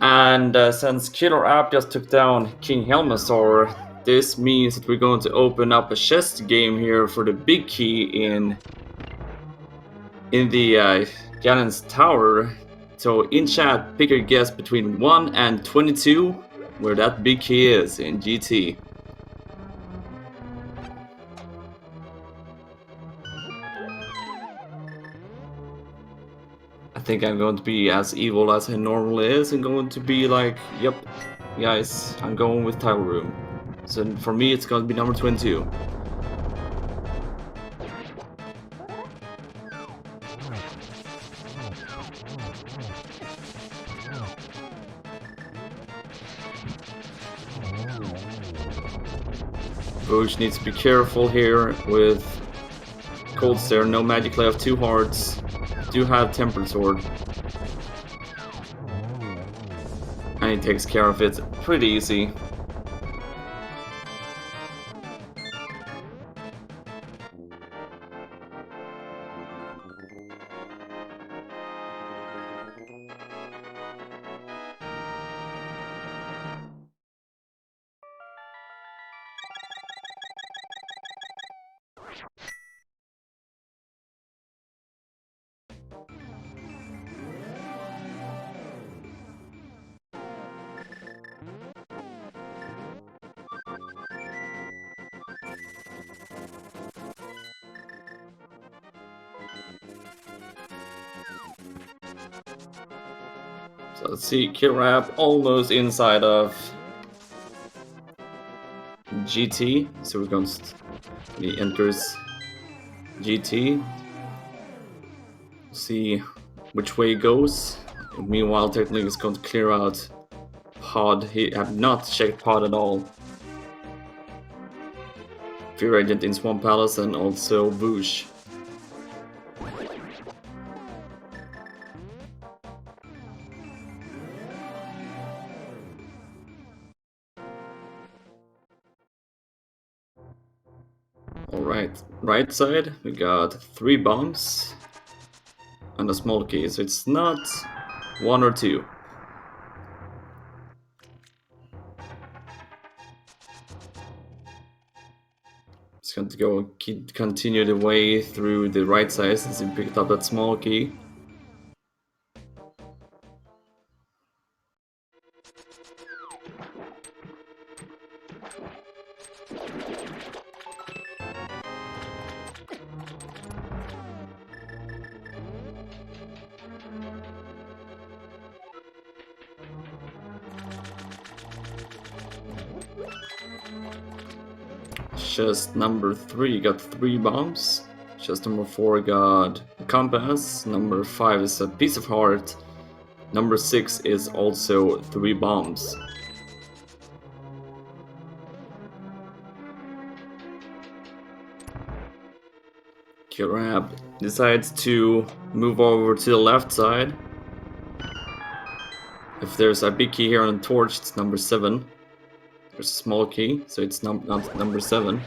A: And since Killer App just took down King Helmasaur, this means that we're going to open up a chest game here for the big key in the Ganon's Tower. So in chat, pick your guess between 1 and 22, where that big key is in GT. I think I'm going to be as evil as I normally is and going to be like, yep, guys, I'm going with Title Room. So for me, it's going to be number 22. Rouge needs to be careful here with Cold Stare, no magic left, 2 hearts. Do have Tempered Sword. And he takes care of it pretty easy. So let's see, Killer App almost inside of GT. So we're going to he enters GT. See which way it goes. Meanwhile, technically it's going to clear out Pod. He have not checked Pod at all. Fear Agent in Swamp Palace and also Whoosh. Alright, right side we got 3 bombs and a small key, so it's not 1 or 2. It's going to go continue the way through the right side since he picked up that small key. Chest number 3 got 3 bombs. Chest number 4 got a compass. Number 5 is a piece of heart. Number 6 is also 3 bombs. Kirab decides to move over to the left side. If there's a big key here on the torch, it's number 7. There's a small key, so it's not number 7.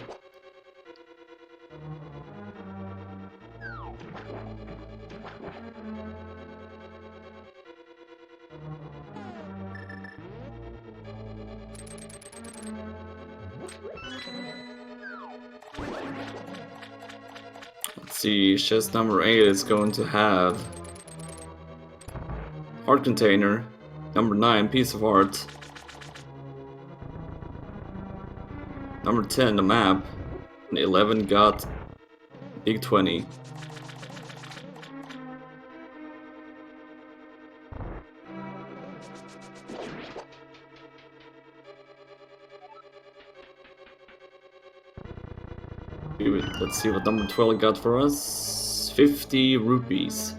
A: Let's see, chest number 8 is going to have heart container. Number 9, piece of heart. Number 10, the map. And 11 got big 20. Let's see what number 12 got for us. 50 rupees.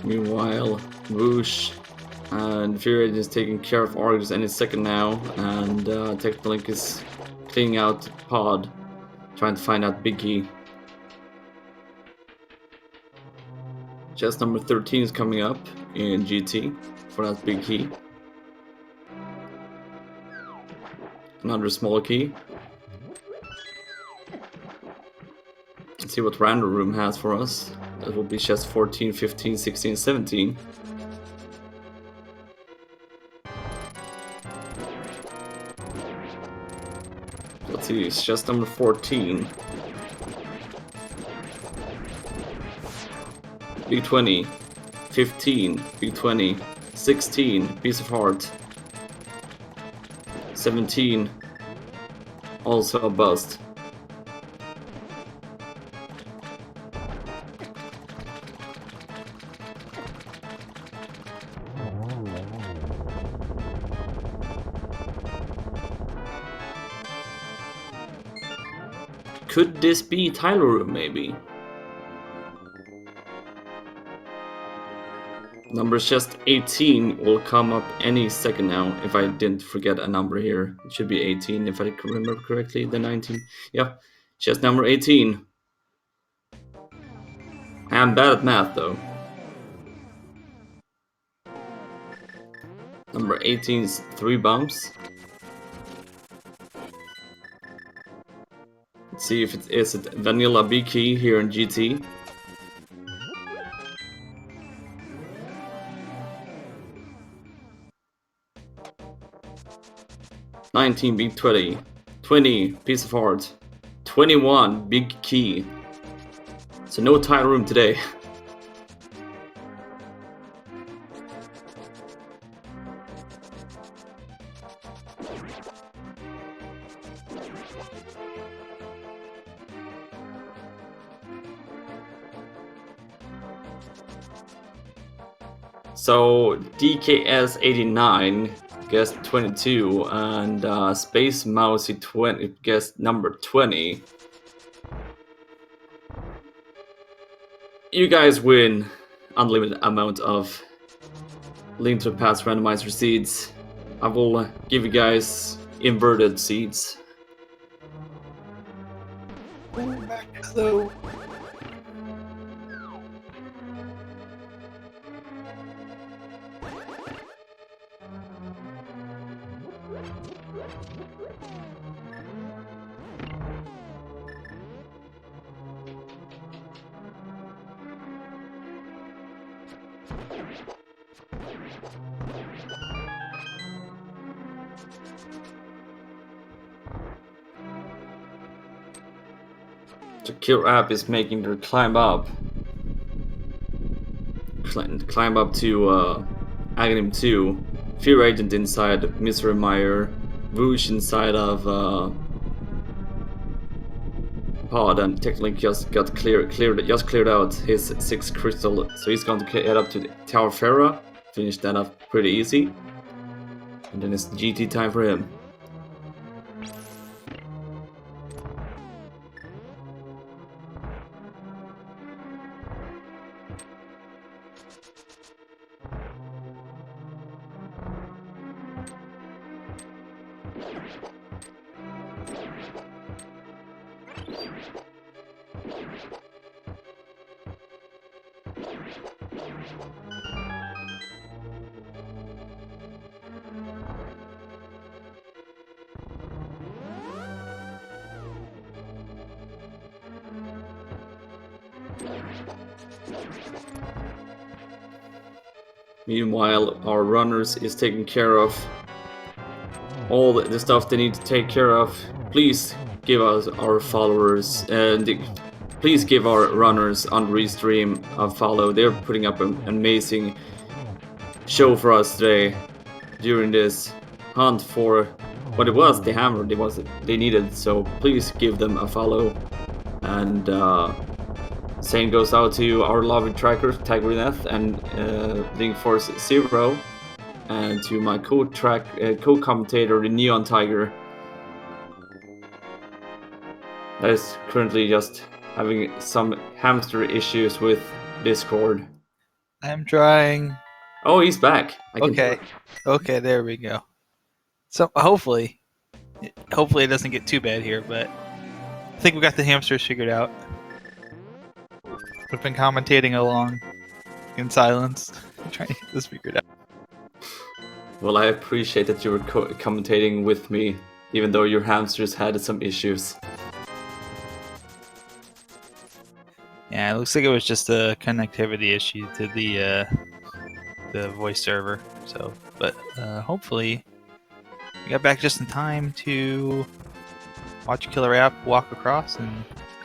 A: Meanwhile, Whoosh and Fury is taking care of Argus any second now, and Technolink is cleaning out the pod, trying to find out Big Key. Chest number 13 is coming up in GT for that Big Key. Another small key. Let's see what random room has for us. That will be chest 14, 15, 16, 17. Let's see, it's chest number 14. Big 20, 15, Big 20, 16, piece of heart, 17, also a bust. Could this be Tyler Room, maybe? Number chest 18 will come up any second now, if I didn't forget a number here. It should be 18 if I remember correctly, the 19. Yeah, chest number 18. I'm bad at math though. Number 18's 3 bumps. Let's see if it is Vanilla B Key here in GT. $19 big 20, 20 piece of heart, 21 big key. So no tile room today. So DKS 89 guessed 22 and Space Mousy 20 guessed number 20. You guys win unlimited amount of Link to the Past randomizer seeds. I will give you guys inverted seeds.
B: Back though.
A: The killer app is making her climb up. Climb up to Aghanim 2. Fear Agent inside Mr. Meyer. Whoosh inside of Pod, and technically just got cleared out his 6th crystal, so he's going to head up to the Tower Farah, finish that up pretty easy, and then it's GT time for him. Meanwhile, our runners is taking care of all the stuff they need to take care of. Please give us our followers and please give our runners on Restream a follow. They're putting up an amazing show for us today during this hunt for what it was, the hammer they needed. So please give them a follow and Same goes out to our lovely tracker, Tigryneth, and Link Force Zero, and to my co-commentator, the Neon Tiger. That is currently just having some hamster issues with Discord.
B: I'm trying.
A: Oh, he's back.
B: Okay. Okay, there we go. So hopefully it doesn't get too bad here, but I think we got the hamsters figured out. We've been commentating along in silence, trying to get this figured out.
A: Well, I appreciate that you were commentating with me, even though your hamsters had some issues.
B: Yeah, it looks like it was just a connectivity issue to the voice server. So, but hopefully we got back just in time to watch Killer App walk across and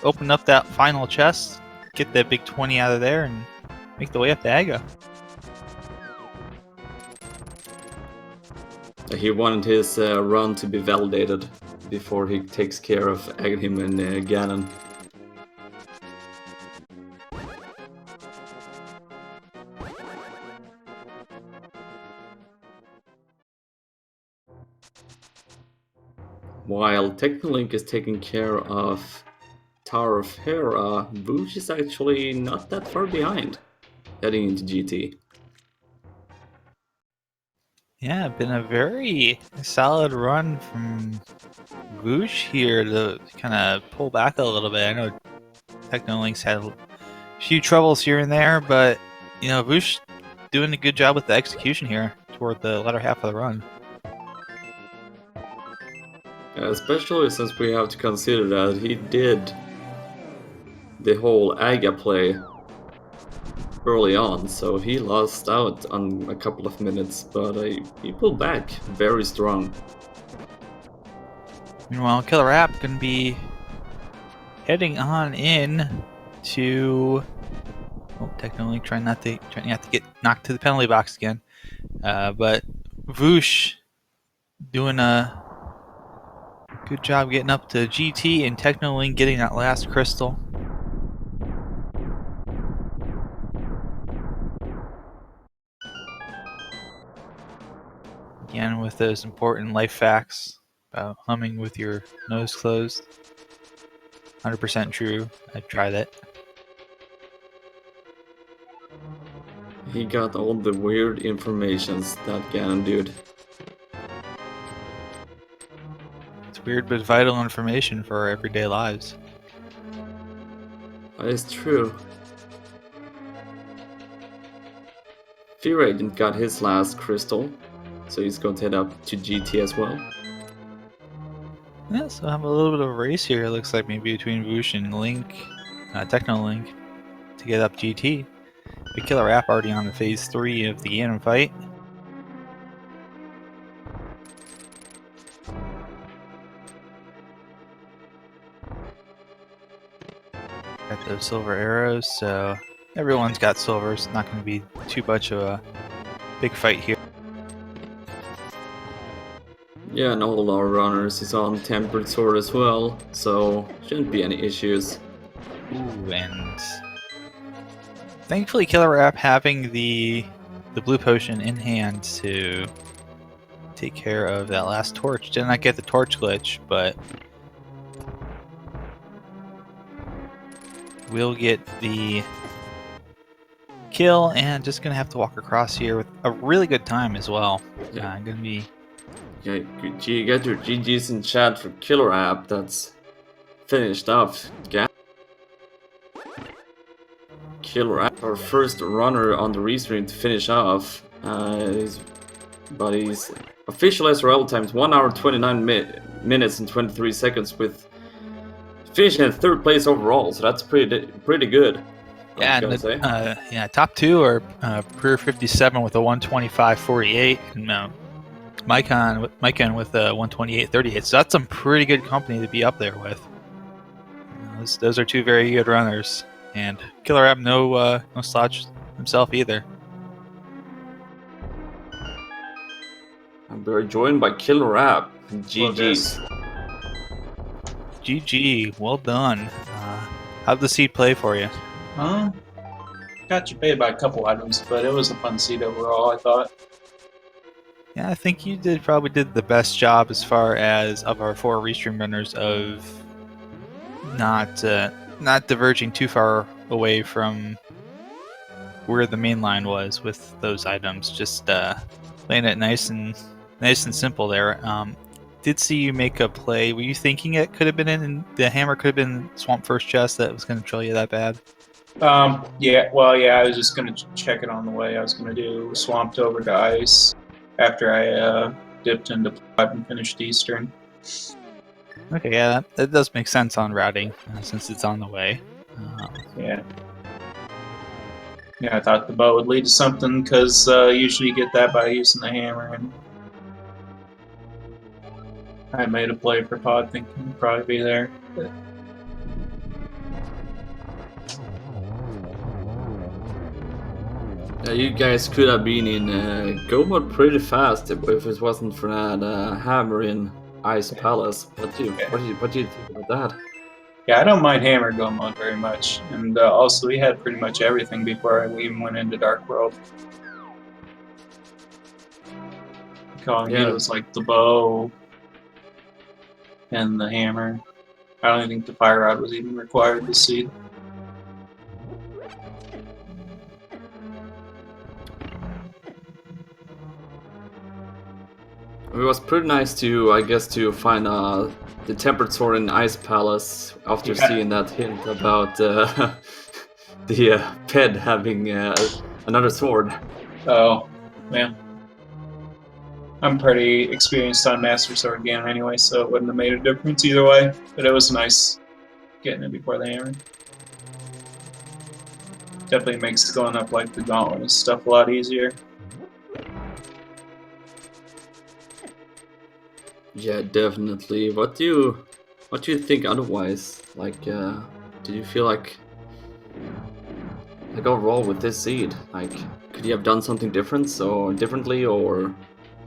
B: open up that final chest, get that big 20 out of there, and make the way up to Aga.
A: He wanted his run to be validated before he takes care of Aghanim and Ganon. While Technolink is taking care of Tower of Hera, Voosh is actually not that far behind, heading into GT.
B: Yeah, been a very solid run from Voosh here to kind of pull back a little bit. I know Technolink's had a few troubles here and there, but you know, Voosh doing a good job with the execution here toward the latter half of the run.
A: Especially since we have to consider that he did the whole Aga play early on, so he lost out on a couple of minutes, but he pulled back very strong.
B: Meanwhile, Killer App gonna be heading on in to Technolink trying not to get knocked to the penalty box again. But Voosh doing a good job getting up to GT, and Technolink getting that last crystal. Again, with those important life facts about humming with your nose closed. 100% true. I'd try that.
A: He got all the weird informations, that Ganon dude.
B: It's weird but vital information for our everyday lives.
A: That is true. Fear Agent got his last crystal, so he's going to head up to GT as well.
B: Yeah, so I have a little bit of a race here, it looks like, maybe between Voosh and Link, Technolink, to get up GT. The Killer App already on the phase 3 of the Ganon fight. Got those silver arrows, so everyone's got silvers. Not going to be too much of a big fight here.
A: Yeah, and all our runners is on Tempered Sword as well, so shouldn't be any issues.
B: Ooh, and thankfully Killer App having the blue potion in hand to take care of that last torch. Did not get the torch glitch, but we'll get the kill, and just gonna have to walk across here with a really good time as well.
A: Yeah.
B: I'm gonna be
A: Yeah, you get your GG's in chat for Killer App. That's finished off. Killer App, our first runner on the restream to finish off. But his official SRL times 1 hour 29 minutes and 23 seconds, with finishing in 3rd place overall. So that's pretty good.
B: yeah, and top 2 are Prayer 57 with a 125.48 and Mycon with a 128.38. So that's some pretty good company to be up there with. Those are 2 very good runners, and Killer App no slouch himself either.
A: And we're joined by Killer App. GG's.
B: GG, well done. How'd the seed play for you?
C: Got you paid by a couple items, but it was a fun seed overall, I thought.
B: Yeah, I think you probably did the best job as far as of our 4 restream runners of not diverging too far away from where the main line was with those items. Just playing it nice and simple there. Did see you make a play. Were you thinking it could have been in the hammer? Could have been Swamp First Chest that was going to troll you that bad?
C: Yeah, well, yeah, I was just going to check it on the way. I was going to do Swamped over to Ice after I dipped into Plot and finished Eastern.
B: Okay, yeah, that does make sense on routing since it's on the way.
C: Yeah. Yeah, I thought the bow would lead to something because usually you get that by using the hammer. And I made a play for Pod thinking it'd probably be there. But
A: You guys could have been in go mode pretty fast if it wasn't for that hammer in Ice Palace. What do you think about that?
C: yeah, I don't mind hammer go mode very much. And also, we had pretty much everything before we even went into Dark World. All I needed was like the bow and the hammer. I don't even think the fire rod was even required to see.
A: It was pretty nice to, I guess, to find the tempered sword in Ice Palace after seeing that hint about the Ped having another sword.
C: Oh, man. I'm pretty experienced on Master Sword game anyway, so it wouldn't have made a difference either way. But it was nice getting it before the hammer. Definitely makes going up like the gauntlet and stuff a lot easier.
A: Yeah, definitely. What do you think otherwise? Like, did you feel like overall with this seed, like, could you have done something differently, or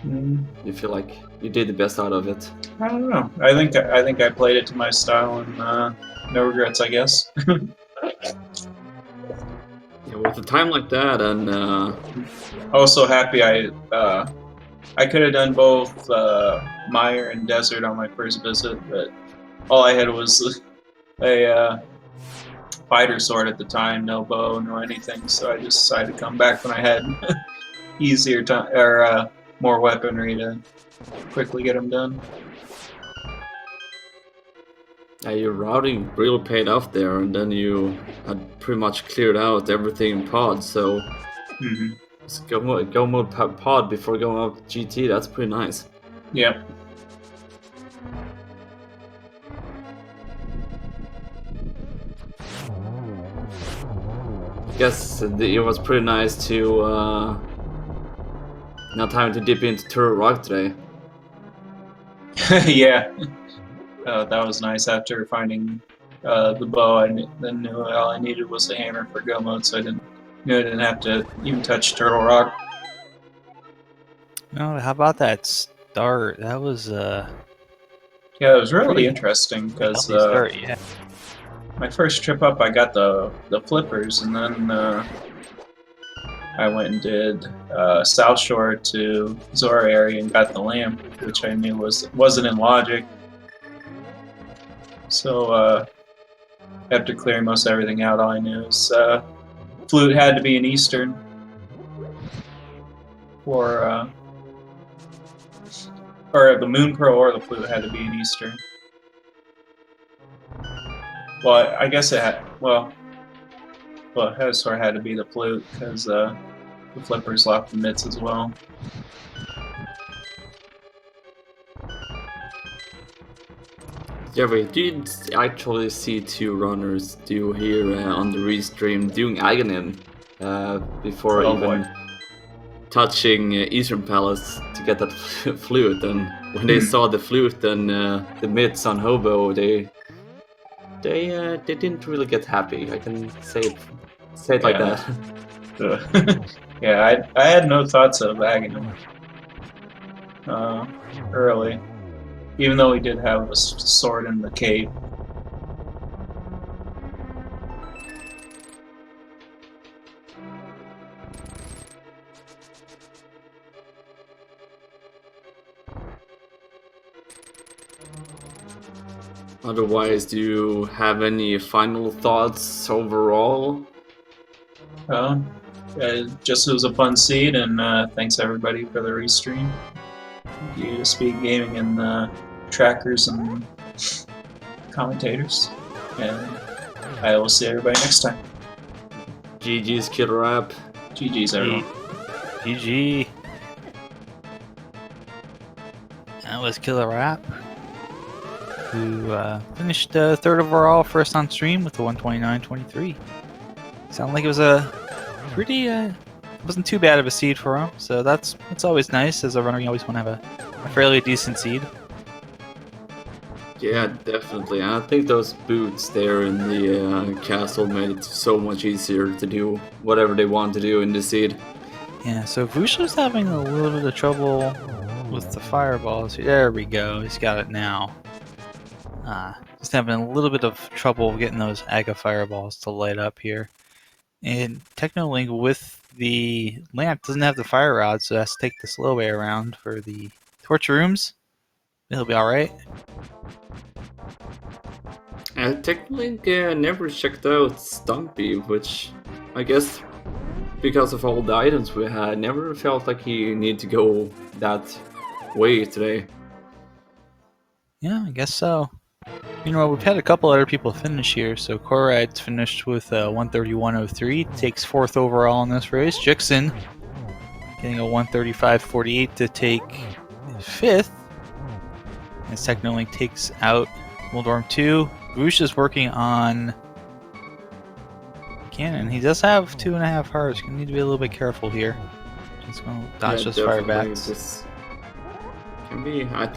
A: you feel like you did the best out of it?
C: I don't know. I think I played it to my style, and no regrets, I guess.
A: Yeah, with a time like that, and
C: also happy I could have done both Mire and Desert on my first visit, but all I had was a fighter sword at the time, no bow, no anything. So I just decided to come back when I had easier time or more weaponry to quickly get them done.
A: Your routing really paid off there, and then you had pretty much cleared out everything in pod. So go mode pod before going up GT. That's pretty nice.
C: Yep.
A: I guess it was pretty nice to not having to dip into Turtle Rock today.
C: Yeah. That was nice after finding the bow. I then knew all I needed was a hammer for go mode, so I didn't have to even touch Turtle Rock.
B: No, how about that start? That was
C: yeah, it was really interesting because
B: yeah.
C: My first trip up, I got the flippers, and then I went and did South Shore to Zora area and got the lamp, which I knew wasn't in logic. So after clearing most everything out, all I knew is flute had to be in Eastern, or the Moon Pearl or the flute had to be in Eastern. Well, I guess it had. Well, Headstore had to be the flute because the flippers locked the mitts as well.
A: Yeah, we did actually see 2 runners do here on the restream doing Aghanim before even touching Eastern Palace to get that flute. And when they saw the flute and the mitts on Hobo, they didn't really get happy. I can say it like that.
C: Yeah, I had no thoughts of Aghanim early, even though he did have a sword in the cape.
A: Otherwise, do you have any final thoughts overall?
C: Just it was a fun seed, and thanks everybody for the restream. You to Speed Gaming and trackers and commentators. And I will see everybody next time.
A: GG's Killer App.
C: GG's everyone.
B: GG. That was Killer App, who finished third overall, first on stream with a 129.23. Sounded like it was a pretty, wasn't too bad of a seed for him, so that's always nice. As a runner, you always want to have a fairly decent seed.
A: Yeah, definitely. I think those boots there in the castle made it so much easier to do whatever they want to do in the seed.
B: Yeah, so Vusha's having a little bit of trouble with the fireballs. There we go, he's got it now. Just having a little bit of trouble getting those Aga fireballs to light up here. And Technolink with the lamp doesn't have the fire rod, so has to take the slow way around for the torch rooms. He'll be alright.
A: Technically, never checked out Stumpy, which I guess because of all the items we had, never felt like he needed to go that way today.
B: Yeah, I guess so. You know, we've had a couple other people finish here. So Korad's finished with 131.03, takes fourth overall in this race. Jixon getting a 135.48 to take fifth. As Technolink takes out Wildorm 2. Voosh is working on cannon. He does have 2.5 hearts. Gonna need to be a little bit careful here. Just gonna dodge those firebacks.
A: This can be. I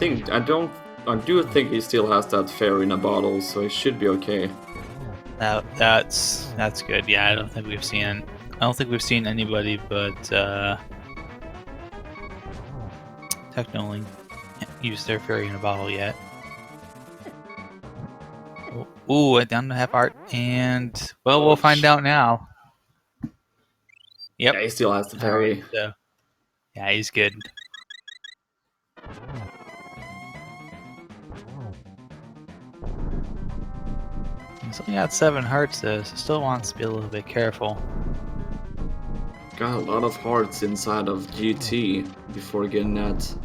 A: do think he still has that fairy in a bottle, so he should be okay.
B: That's good. Yeah, I don't think we've seen anybody but Technolink use their fairy in a bottle yet. Ooh, down to half art, and well, we'll find out now. Yep.
A: Yeah, he still has the fairy.
B: So, yeah, he's good. He's only got 7 hearts though, so still wants to be a little bit careful.
A: Got a lot of hearts inside of GT before getting that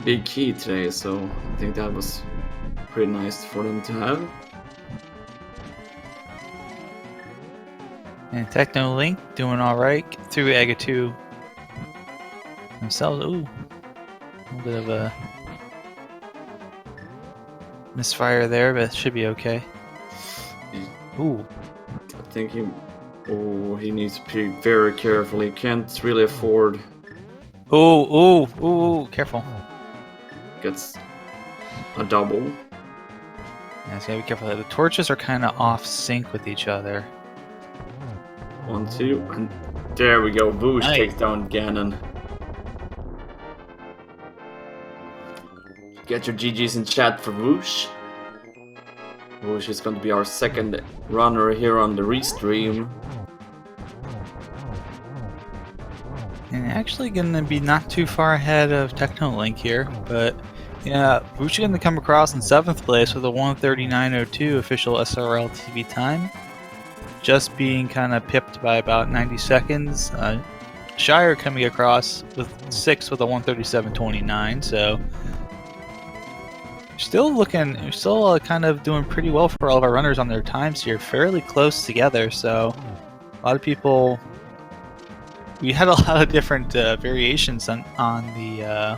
A: big key today, so I think that was pretty nice for them to have.
B: And Technolink doing alright through Aga 2 themselves. Ooh, a little bit of a misfire there, but it should be okay. Ooh.
A: I think he needs to be very careful. He can't really afford.
B: Ooh, careful.
A: Gets a double.
B: Yeah, so gotta be careful. The torches are kind of off sync with each other.
A: 1, 2, and there we go. Voosh takes down Ganon. Get your GGs in chat for Voosh. Voosh is going to be our second runner here on the restream.
B: And actually gonna be not too far ahead of Technolink here, but yeah, Voosh is gonna come across in 7th place with a 139.02 official SRL TV time. Just being kind of pipped by about 90 seconds. Shire coming across with 6th with a 137.29, so we're still kind of doing pretty well for all of our runners on their times here, fairly close together, so a lot of people, we had a lot of different variations on the